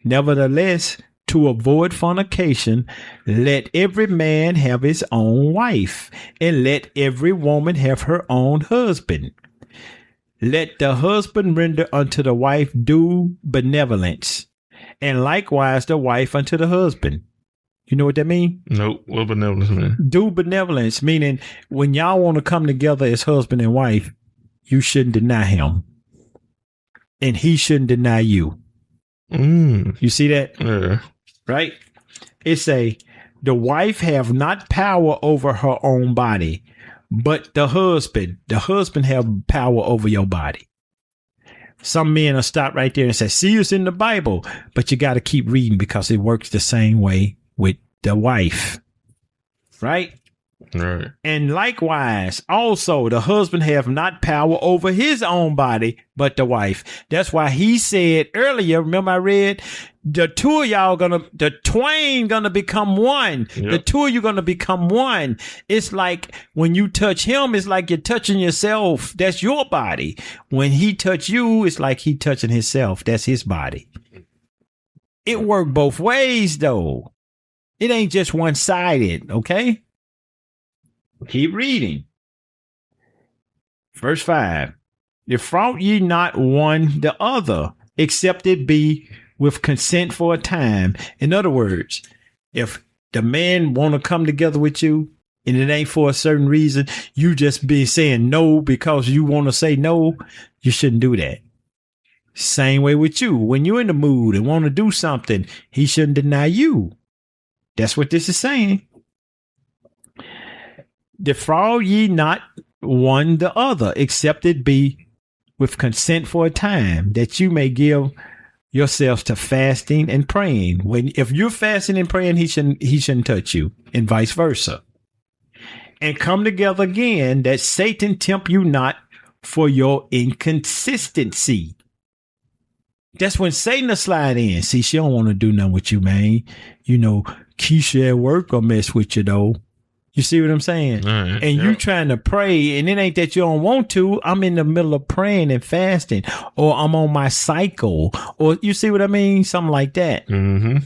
Nevertheless, to avoid fornication, let every man have his own wife, and let every woman have her own husband. Let the husband render unto the wife due benevolence, and likewise the wife unto the husband." You know what that means? Nope. What benevolence mean? Due benevolence, meaning when y'all want to come together as husband and wife, you shouldn't deny him, and he shouldn't deny you. You see that? Yeah. Right? It say, the wife have not power over her own body, but the husband have power over your body. Some men will stop right there and say, see, it's in the Bible, but you got to keep reading because it works the same way with the wife. Right? Right. And likewise, also, the husband have not power over his own body, but the wife. That's why he said earlier, remember I read, the twain gonna become one. Yep. The two of you gonna become one. It's like when you touch him, it's like you're touching yourself. That's your body. When he touch you, it's like he touching himself. That's his body. It worked both ways, though. It ain't just one-sided, okay? Keep reading. Verse 5. Defraud ye not one the other, except it be with consent for a time. In other words, if the man want to come together with you and it ain't for a certain reason, you just be saying no because you want to say no, you shouldn't do that. Same way with you. When you're in the mood and want to do something, he shouldn't deny you. That's what this is saying. Defraud ye not one the other, except it be with consent for a time, that you may give yourselves to fasting and praying. If you're fasting and praying, he shouldn't touch you, and vice versa. And come together again, that Satan tempt you not for your inconsistency. That's when Satan will slide in. See, she don't want to do nothing with you, man. You know, Keisha at work will mess with you, though. You see what I'm saying? Right, and you trying to pray, and it ain't that you don't want to. I'm in the middle of praying and fasting, or I'm on my cycle, or you see what I mean? Something like that. Mm-hmm.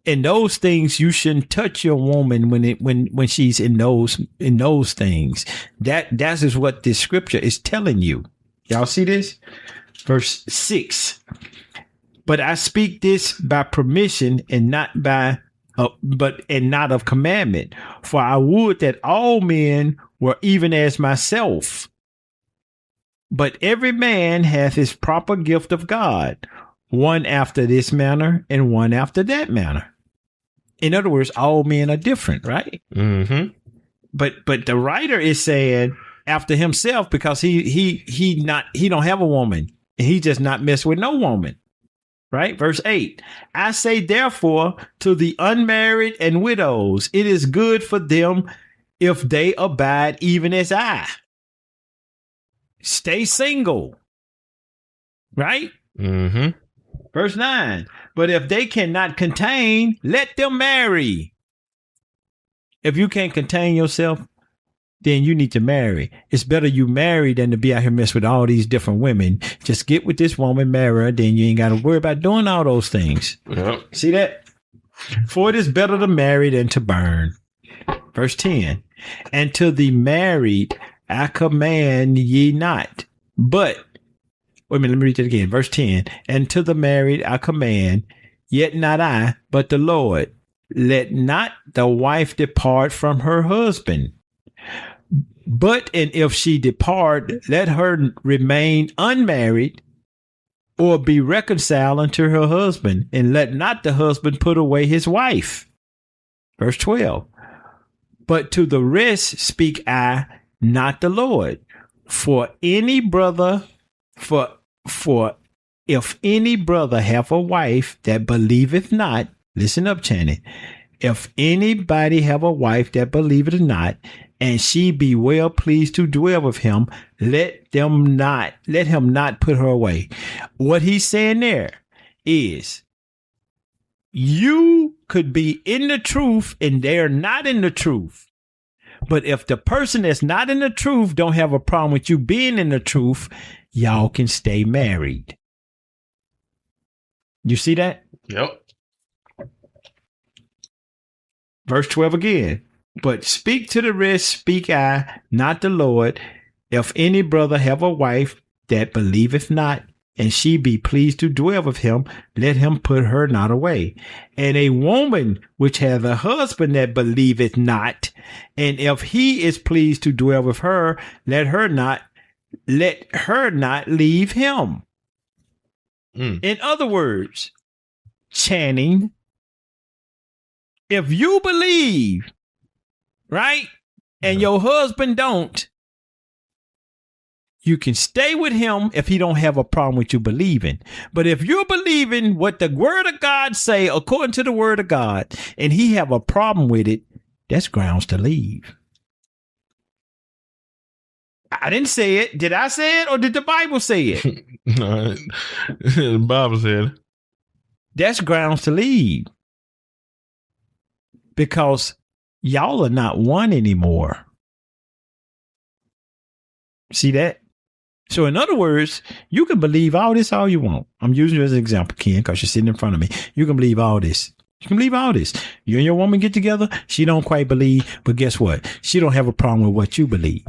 And those things, you shouldn't touch your woman when she's in those things. That is what this scripture is telling you. Y'all see this? Verse 6. But I speak this by permission and not of commandment. For I would that all men were even as myself. But every man hath his proper gift of God, one after this manner and one after that manner. In other words, all men are different, right? Mm-hmm. But the writer is saying after himself because he don't have a woman and he just not mess with no woman. Right? Verse 8. I say therefore to the unmarried and widows, it is good for them if they abide even as I. Stay single. Right? Mm-hmm. Verse 9. But if they cannot contain, let them marry. If you can't contain yourself, then you need to marry. It's better you marry than to be out here messing with all these different women. Just get with this woman, marry her, then you ain't got to worry about doing all those things. Yep. See that? For it is better to marry than to burn. Verse 10. And to the married I command ye not. But, wait a minute, let me read that again. Verse 10. And to the married I command, yet not I, but the Lord. Let not the wife depart from her husband. But, and if she depart, let her remain unmarried or be reconciled unto her husband, and let not the husband put away his wife. Verse 12. But to the rest speak I, not the Lord. For if any brother have a wife that believeth not, listen up, Channing. If anybody have a wife that believeth not, and she be well pleased to dwell with him, let him not put her away. What he's saying there is, you could be in the truth and they're not in the truth. But if the person that's not in the truth don't have a problem with you being in the truth, y'all can stay married. You see that? Yep. Verse 12 again. But speak to the rest, speak I, not the Lord. If any brother have a wife that believeth not, and she be pleased to dwell with him, let him put her not away. And a woman which hath a husband that believeth not, and if he is pleased to dwell with her, let her not leave him. In other words, Channing, if you believe, right, and your husband don't, you can stay with him if he don't have a problem with you believing. But if you're believing what the word of God say, according to the word of God, and he have a problem with it, that's grounds to leave. I didn't say it. Did I say it or did the Bible say it? No, the Bible said. That's grounds to leave. Because y'all are not one anymore. See that? So in other words, you can believe all this all you want. I'm using you as an example, Ken, because you're sitting in front of me. You can believe all this. You can believe all this. You and your woman get together. She don't quite believe, but guess what? She don't have a problem with what you believe.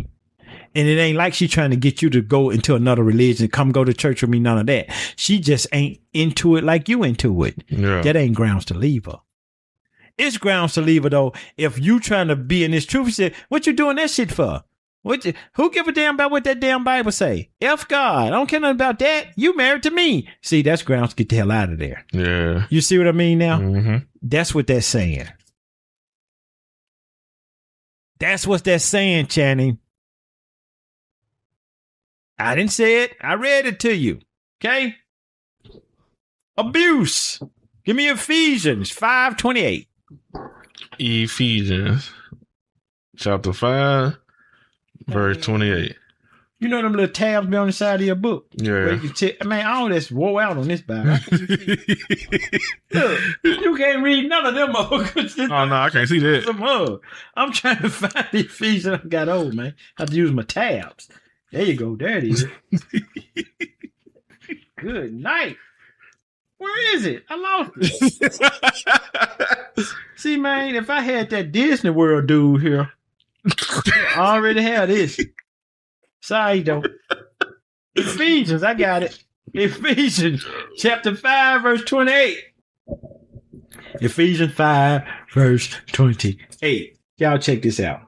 And it ain't like she trying to get you to go into another religion, come go to church with me, none of that. She just ain't into it like you into it. Yeah. That ain't grounds to leave her. It's grounds to leave her, though, if you trying to be in this truth. You say, what you doing that shit for? Who give a damn about what that damn Bible say? F God. I don't care nothing about that. You married to me. See, that's grounds to get the hell out of there. Yeah. You see what I mean now? Mm-hmm. That's what that's saying. That's what that's saying, Channing. I didn't say it. I read it to you. Okay? Abuse. Give me Ephesians 5:28. Ephesians chapter 5, verse 28. You know them little tabs be on the side of your book? Yeah. Man, all this wore out on this Bible. Look, you can't read none of them. Oh, no, I can't see that. I'm trying to find the Ephesians. I got old, man. I have to use my tabs. There you go. There it is. Good night. Where is it? I lost it. See, man, if I had that Disney World dude here, I already have this. Sorry, though. Ephesians, I got it. Ephesians chapter 5, verse 28. Ephesians 5, verse 28. Y'all check this out.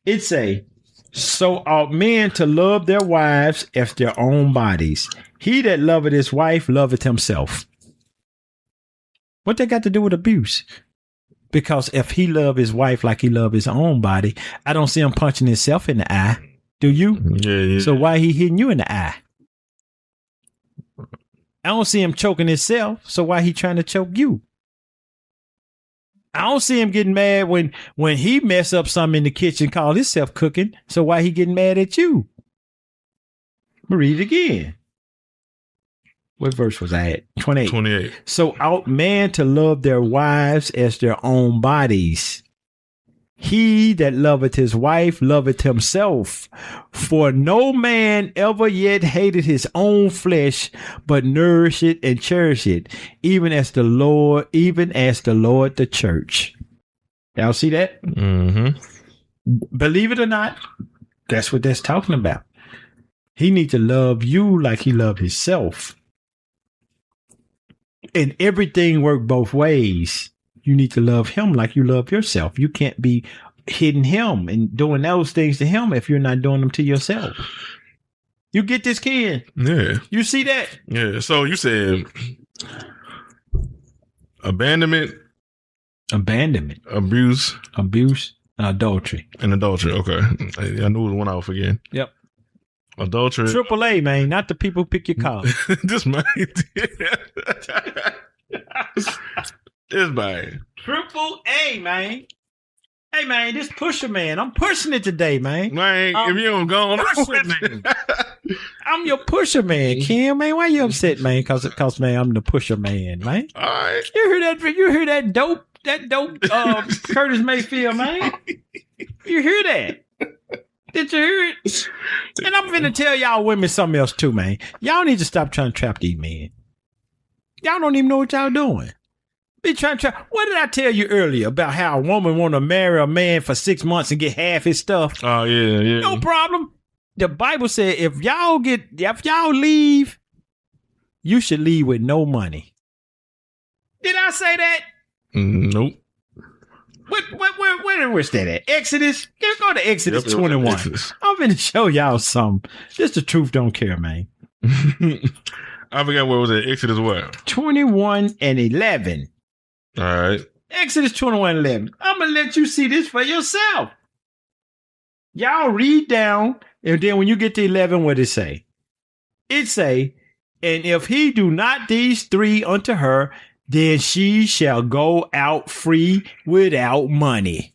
It say, so ought men to love their wives as their own bodies. He that loveth his wife loveth himself. What that got to do with abuse? Because if he love his wife like he love his own body, I don't see him punching himself in the eye. Do you? Yeah. So why he hitting you in the eye? I don't see him choking himself. So why he trying to choke you? I don't see him getting mad when he mess up something in the kitchen, call himself cooking. So why he getting mad at you? Read it again. What verse was I at? 28. 28. So ought man to love their wives as their own bodies. He that loveth his wife loveth himself. For no man ever yet hated his own flesh, but nourished it and cherished it, even as the Lord the church. Y'all see that? Mm-hmm. Believe it or not, that's what that's talking about. He needs to love you like he loved himself. And everything works both ways. You need to love him like you love yourself. You can't be hitting him and doing those things to him if you're not doing them to yourself. You get this, kid? Yeah. You see that? Yeah. So you said abandonment Abandonment. Abuse, and adultery. and adultery. Okay. I knew it was one I was forgetting. Yep. Adultery. AAA, man, not the people who pick your car. This man. This man. AAA, man. Hey, man, this Pusherman. I'm pushing it today, man. Man, if you don't go on with me. I'm your Pusherman, Kim, man. Why you upset, man? Cause man, I'm the Pusherman, man. All right. You hear that dope Curtis Mayfield, man? You hear that? Did you hear it? And I'm finna tell y'all women something else too, man. Y'all need to stop trying to trap these men. Y'all don't even know what y'all doing. Be trying to trap. What did I tell you earlier about how a woman want to marry a man for 6 months and get half his stuff? Oh, yeah. No problem. The Bible said if y'all leave, you should leave with no money. Did I say that? Nope. Where's that at? Exodus? Go to Exodus 21. Exodus. I'm going to show y'all something. Just the truth don't care, man. I forgot what was it. Exodus what? 21 and 11. All right. Exodus 21 and 11. I'm going to let you see this for yourself. Y'all read down, and then when you get to 11, what it say? It say, and if he do not these three unto her, then she shall go out free without money.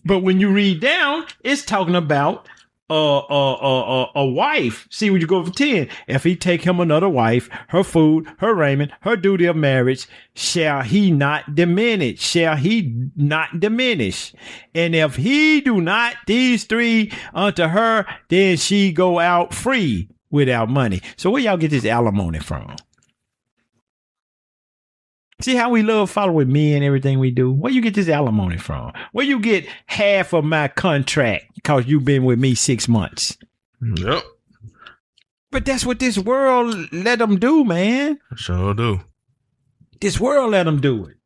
But when you read down, it's talking about a wife. See, when you go for 10, if he take him another wife, her food, her raiment, her duty of marriage, shall he not diminish? Shall he not diminish? And if he do not these three unto her, then she go out free without money. So where y'all get this alimony from? See how we love following me and everything we do? Where you get this alimony from? Where you get half of my contract because you've been with me 6 months? Yep. But that's what this world let them do, man. Sure do. This world let them do it.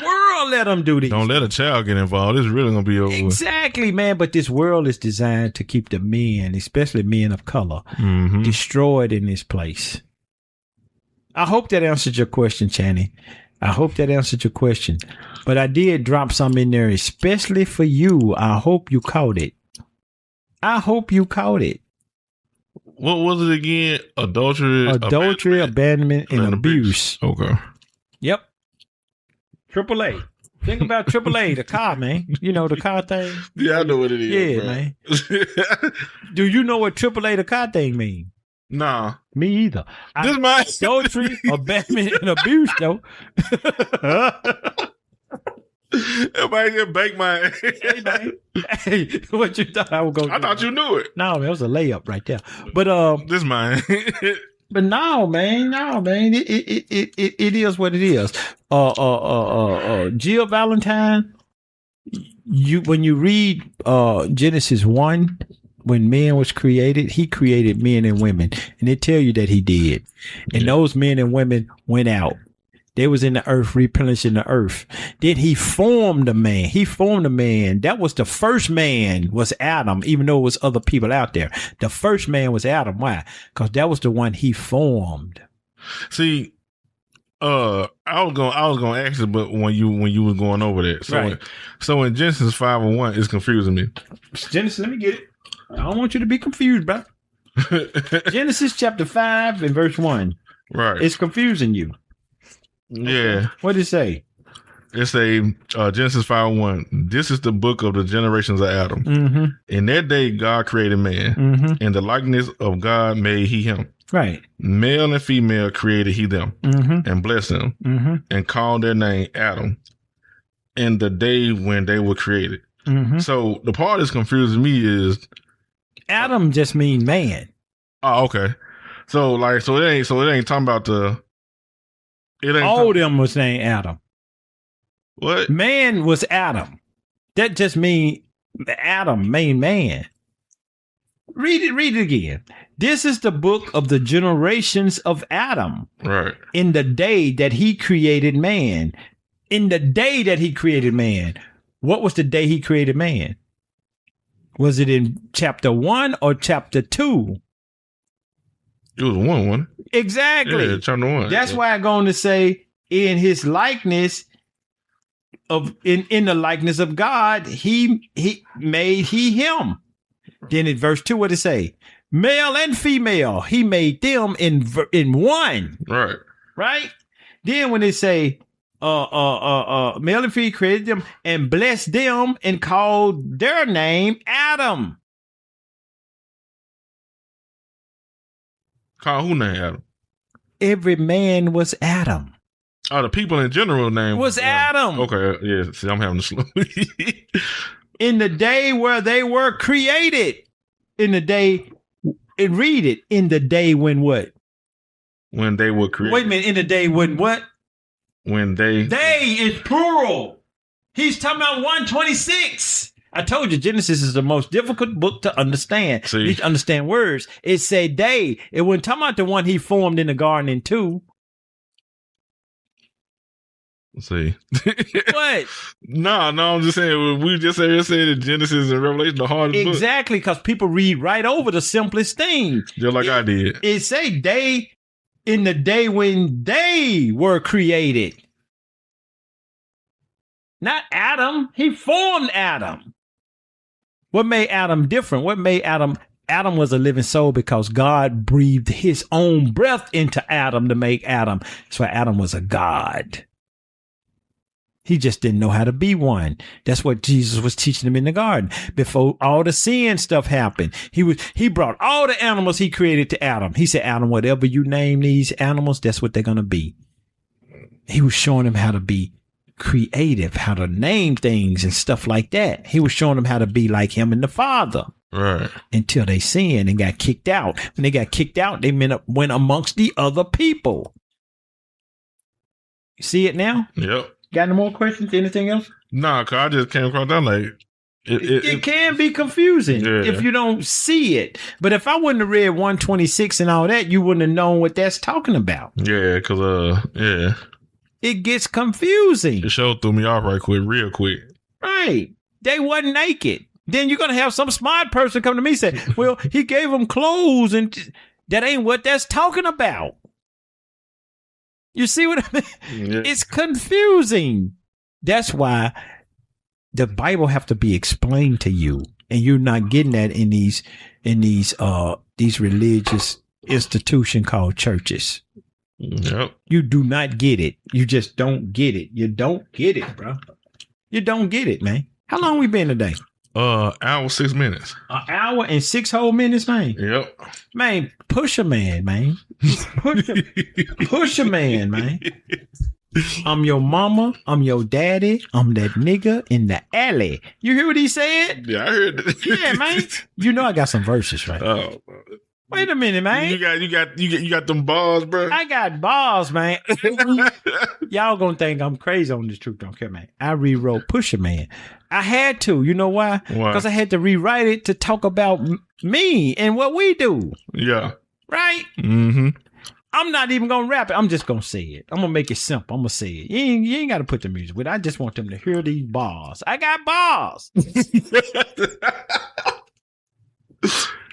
World let them do this. Don't let a child get involved. It's really going to be over. Exactly, man. But this world is designed to keep the men, especially men of color, destroyed in this place. I hope that answered your question, Channy. I hope that answered your question. But I did drop some in there, especially for you. I hope you caught it. What was it again? Adultery, abandonment, and abuse. Okay. Yep. AAA. Think about AAA, the car, man. You know, the car thing. Yeah, I know what it is. Yeah, bro. man. Do you know what AAA, the car thing mean? Nah. Me either. This my adultery, abandonment, and abuse, though. Everybody just bake my Hey, man. Hey, what you thought I was going to do? I thought you knew it. No, man, it was a layup right there. But this mine. But no, man. It is what it is. Jill Valentine, when you read Genesis 1, when man was created, he created men and women, and they tell you that he did. And those men and women went out. They was in the earth, replenishing the earth. Then he formed a man. That was the first man, was Adam, even though it was other people out there. The first man was Adam. Why? Because that was the one he formed. See, I was gonna ask you, but when you was going over that, so in Genesis 5:1, it's confusing me. Genesis, let me get it. I don't want you to be confused, bro. Genesis chapter 5 and verse 1. Right. It's confusing you. Yeah. What did it say? It's a Genesis 5:1. This is the book of the generations of Adam. Mm-hmm. In that day, God created man. In the likeness of God made he him. Right. Male and female created he them. And blessed them. And called their name Adam. In the day when they were created. So the part that's confusing me is Adam just mean man. Oh, okay. So it ain't talking about all of them was named Adam. What? Man was Adam. That just mean Adam, main man. Read it again. This is the book of the generations of Adam. Right. In the day that he created man. In the day that he created man. What was the day he created man? Was it in chapter 1 or chapter 2? It was one. Exactly. Yeah, chapter 1. That's why I'm going to say in his likeness of in the likeness of God, he made him. Then in verse 2, what it say? Male and female, he made them in one. Right. Right? Then when it say male and female created them and blessed them and called their name Adam. Call who name Adam? Every man was Adam. Oh, the people in general name Was Adam. Okay, yeah. See, I'm having to slow. In the day where they were created. In the day, and read it. In the day when what? When they were created. Wait a minute. In the day when what? When they is plural. He's talking about 126. I told you Genesis is the most difficult book to understand. See? You need to understand words. It said they. It wasn't talking about the one he formed in the garden in 2. See. What? No, I'm just saying. We just said that Genesis and Revelation the hardest book. Exactly, because people read right over the simplest thing. Just like I did. It say they in the day when they were created. Not Adam. He formed Adam. What made Adam different? What made Adam? Adam was a living soul because God breathed his own breath into Adam to make Adam. That's why Adam was a God. He just didn't know how to be one. That's what Jesus was teaching him in the garden. Before all the sin stuff happened, he brought all the animals he created to Adam. He said, Adam, whatever you name these animals, that's what they're going to be. He was showing him how to be creative, how to name things and stuff like that. He was showing them how to be like him and the Father. Right. Until they sinned and got kicked out. When they got kicked out, they went amongst the other people. You see it now? Yep. Got any more questions? Anything else? Nah, cause I just came across that like it can be confusing if you don't see it. But if I wouldn't have read 126 and all that, you wouldn't have known what that's talking about. Yeah, cause it gets confusing. The show threw me off real quick. Right. They wasn't naked. Then you're gonna have some smart person come to me and say, well, he gave them clothes, and that ain't what that's talking about. You see what I mean? Yeah. It's confusing. That's why the Bible have to be explained to you, and you're not getting that in these religious institution called churches. Yep. You do not get it. You just don't get it. You don't get it, bro. You don't get it, man. How long we been today? Hour 6 minutes. An hour and 6 whole minutes, man. Yep. Man, Pusherman, man. Pusherman, man. I'm your mama. I'm your daddy. I'm that nigga in the alley. You hear what he said? Yeah, I heard that. Yeah, man. You know I got some verses, right? Oh. Wait a minute, man. You got them balls, bro. I got balls, man. Y'all gonna think I'm crazy on this truth, don't care, man. I rewrote Pusherman. I had to. You know why? Because I had to rewrite it to talk about me and what we do. Yeah. Right? Mm-hmm. I'm not even gonna rap it. I'm just gonna say it. I'm gonna make it simple. I'm gonna say it. You ain't gotta put the music with it. I just want them to hear these bars. I got bars.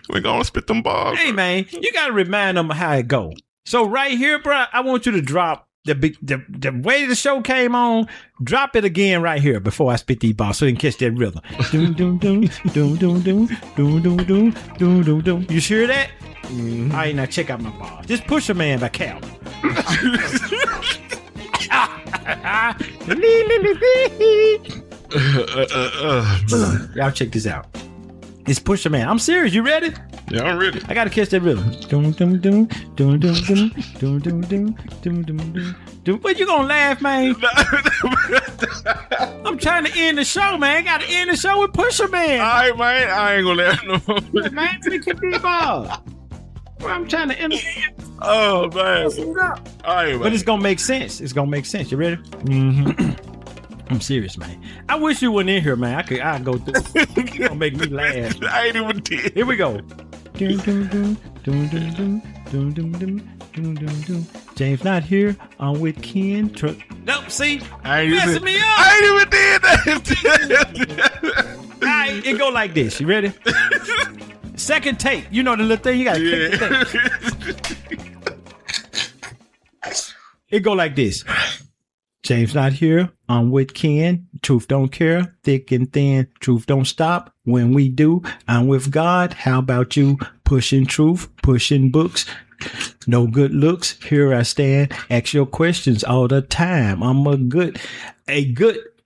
We're gonna spit them bars. Hey, man, you gotta remind them how it go. So right here, bro, I want you to drop the way the show came on. Drop it again right here before I spit these bars, so you can catch that rhythm. Doom doom doom doom doom doom doom doom doom doom doom doom. You hear that? Mm-hmm. All right, now check out my bars. This Pusherman by Cal. Y'all check this out. It's Pusherman. I'm serious. You ready? Yeah, I'm ready. I gotta catch that rhythm. Doom doom doom doom doom doom doom doom doom doom doom doom. What you gonna laugh, man? I'm trying to end the show, man. I gotta end the show with Pusherman. All right, man. I ain't gonna laugh no more. Man, we can be ball. I'm trying to end it. Oh, man. All right, man. But it's gonna make sense. It's gonna make sense. You ready? Mm-hmm. I'm serious, man. I wish you weren't in here, man. I'd go through it. It's gonna make me laugh. I ain't even did. Here we go. James not here. I'm with Ken. Nope, see? I ain't messing me up. I ain't even did that. All right, it go like this. You ready? Second take. You know the little thing. You gotta click the thing. It go like this. James not here. I'm with Ken. Truth don't care. Thick and thin. Truth don't stop. When we do, I'm with God. How about you? Pushing truth, pushing books. No good looks. Here I stand. Ask your questions all the time. I'm a good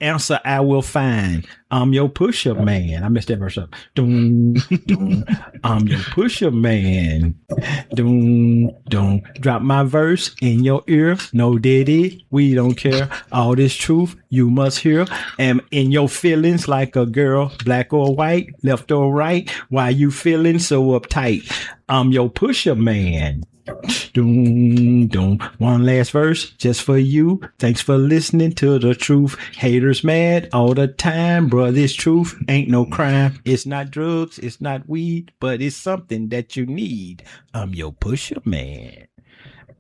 answer I will find. I'm your pusher man. I messed that verse up. Doom, doom. I'm your pusher man. Doom, doom. Drop my verse in your ear. No diddy. We don't care. All this truth you must hear. Am in your feelings like a girl, black or white, left or right. Why you feeling so uptight? I'm your pusher man. Doom, doom. One last verse just for you. Thanks for listening to the truth. Haters mad all the time, bro. This truth ain't no crime. It's not drugs, it's not weed, but it's something that you need. I'm your pusher man.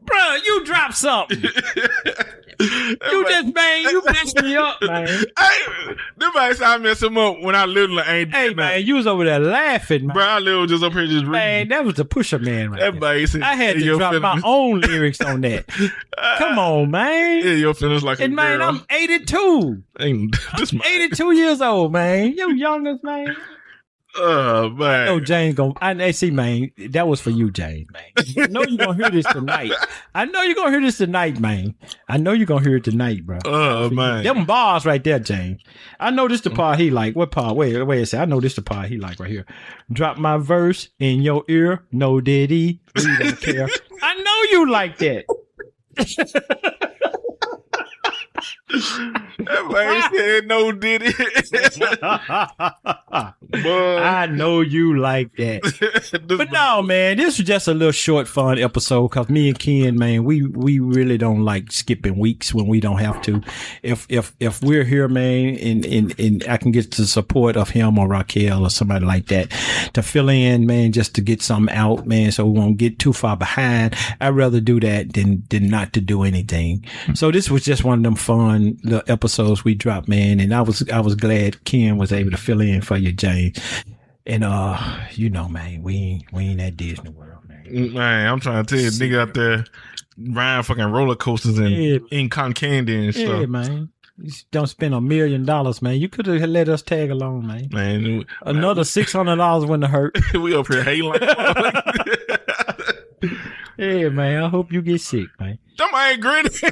Bro, you dropped something. You messed me up, man. Nobody said I messed him up when I literally ain't. Hey, man, you was over there laughing, man. Bro, I literally just up here just reading. Man, that was the pusher man right Everybody said, I had to drop my own lyrics on that. Come on, man. Yeah, your feelings like and a man, girl. I'm 82. I'm 82 years old, man. You youngest, man. Man. I know James I see, man, that was for you, James, man. I know you're going to hear this tonight. I know you're going to hear this tonight, man. I know you're going to hear it tonight, bro. Man. Them bars right there, James. I know this the part he like. What part? Wait a second. I know this the part he like right here. Drop my verse in your ear. No diddy. We don't care. I know you like that. Everybody said no did it. I know you like that. But no, man, this was just a little short fun episode because me and Ken, man, we really don't like skipping weeks when we don't have to. If we're here, man, and I can get the support of him or Raquel or somebody like that to fill in, man, just to get something out, man, so we won't get too far behind. I'd rather do that than not to do anything. So this was just one of them fun little episodes we dropped, man, and I was glad Ken was able to fill in for you, James. And you know, man, we ain't at Disney World, man. Man, I'm trying to tell you, nigga out there riding fucking roller coasters and eating cotton candy and stuff. Yeah, man. You don't spend $1 million, man. You could have let us tag along, man. Man, another $600 wouldn't have hurt. We up here hating. Yeah, man. I hope you get sick, man. Them ain't gritty.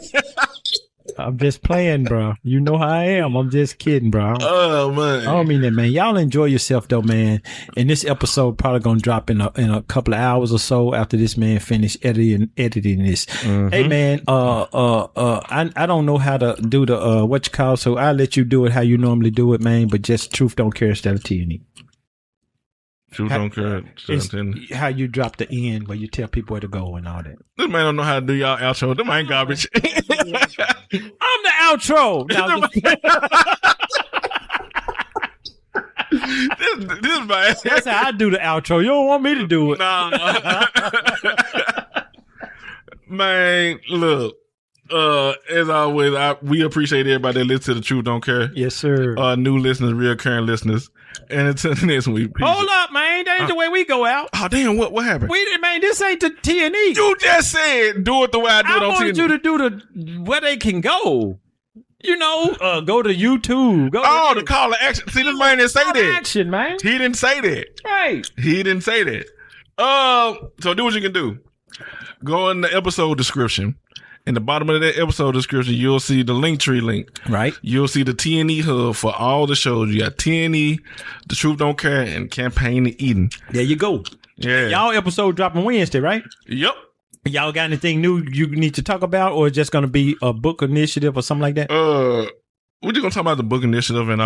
I'm just playing, bro. You know how I am. I'm just kidding, bro. Oh, man. I don't mean that, man. Y'all enjoy yourself, though, man. And this episode probably gonna drop in a couple of hours or so after this man finish editing this. Mm-hmm. Hey, man. I don't know how to do the what you call. So I'll let you do it how you normally do it, man. But just truth don't care instead of T&E. Truth don't care. How you drop the end where you tell people where to go and all that. This man don't know how to do y'all outro. Them ain't garbage. I'm the outro. This man. That's how I do the outro. You don't want me to do it. Nah. Man, look. As always, we appreciate everybody that listens to the Truth Don't Care. Yes, sir. New listeners, recurring listeners. And until next week. Peace. Hold up, man. That ain't the way we go out. Oh, damn. What happened? Man, this ain't the T&E. You just said do it the way I do it on T&E. I wanted you to do where they can go. You know, go to YouTube. The call to action. See, this man didn't say that. Action, man. He didn't say that. Right. He didn't say that. So do what you can do. Go in the episode description. In the bottom of that episode description, you'll see the Linktree link. Right. You'll see the T&E hub for all the shows. You got T&E, The Truth Don't Care, and Campaign to Eden. There you go. Yeah. Y'all episode dropping Wednesday, right? Yep. Y'all got anything new you need to talk about, or just going to be a book initiative or something like that? We're just going to talk about the book initiative and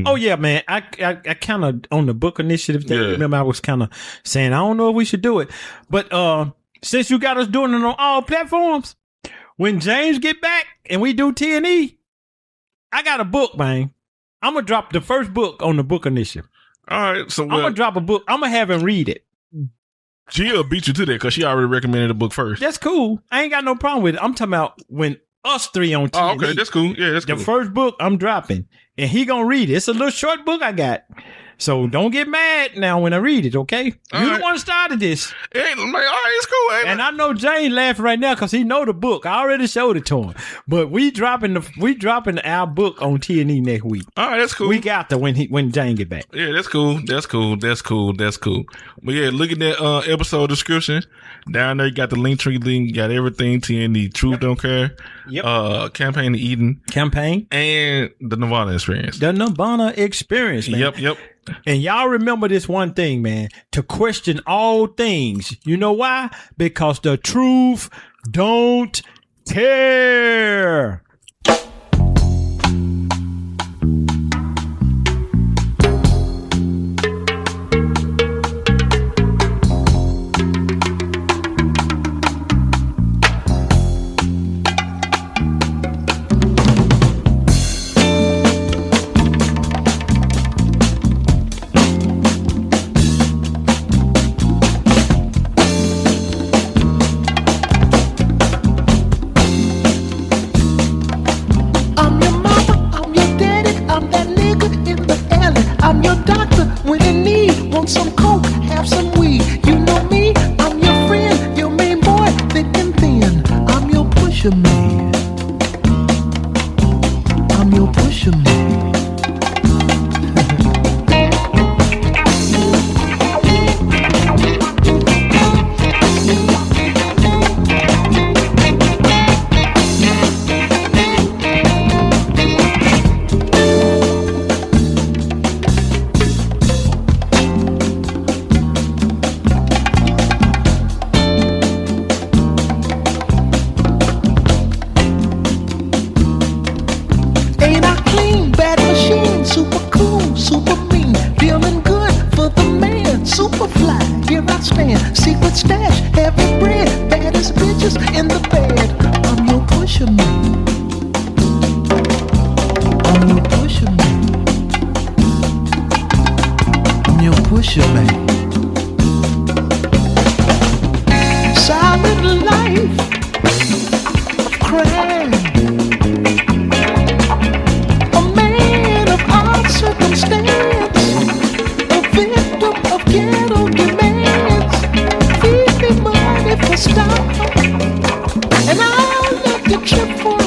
Oh yeah, man. I kind of on the book initiative thing. Yeah. Remember, I was kind of saying I don't know if we should do it, but since you got us doing it on all platforms. When James get back and we do T&E, I got a book, man. I'm going to drop the first book on the book initiative. All right. So I'm going to drop a book. I'm going to have him read it. Jill beat you to that because she already recommended the book first. That's cool. I ain't got no problem with it. I'm talking about when us three on T&E. Oh, okay. That's cool. Yeah, that's cool. The first book I'm dropping, and he going to read it. It's a little short book I got. So don't get mad now when I read it, okay? All You right. the one started this. Ain't like, all right, it's cool. Ain't And I know Jane laughing right now because he know the book. I already showed it to him. But we dropping our book on T&E next week. all right, that's cool. We got to when Jane get back. Yeah, that's cool. That's cool. That's cool. That's cool. But yeah, look at that episode description. Down there, you got the Linktree link. You got everything. TND, Truth Don't Care. Yep. Campaign to Eden. Campaign. And the Nirvana Experience. The Nirvana Experience, man. Yep. And y'all remember this one thing, man. To question all things. You know why? Because the truth don't tear. Some coke, have some weed. You know me, I'm your friend, your main boy, thick and thin. I'm your pusher man. I'm your pusher man. Secret stash, heavy bread, baddest bitches in the bed. I'm your pusher man. I'm your pusher man. I'm your pusher man. Silent life of crime. A man of odd circumstance. A victim of ghetto demands. Feed me money for stop, and I'll let the trip for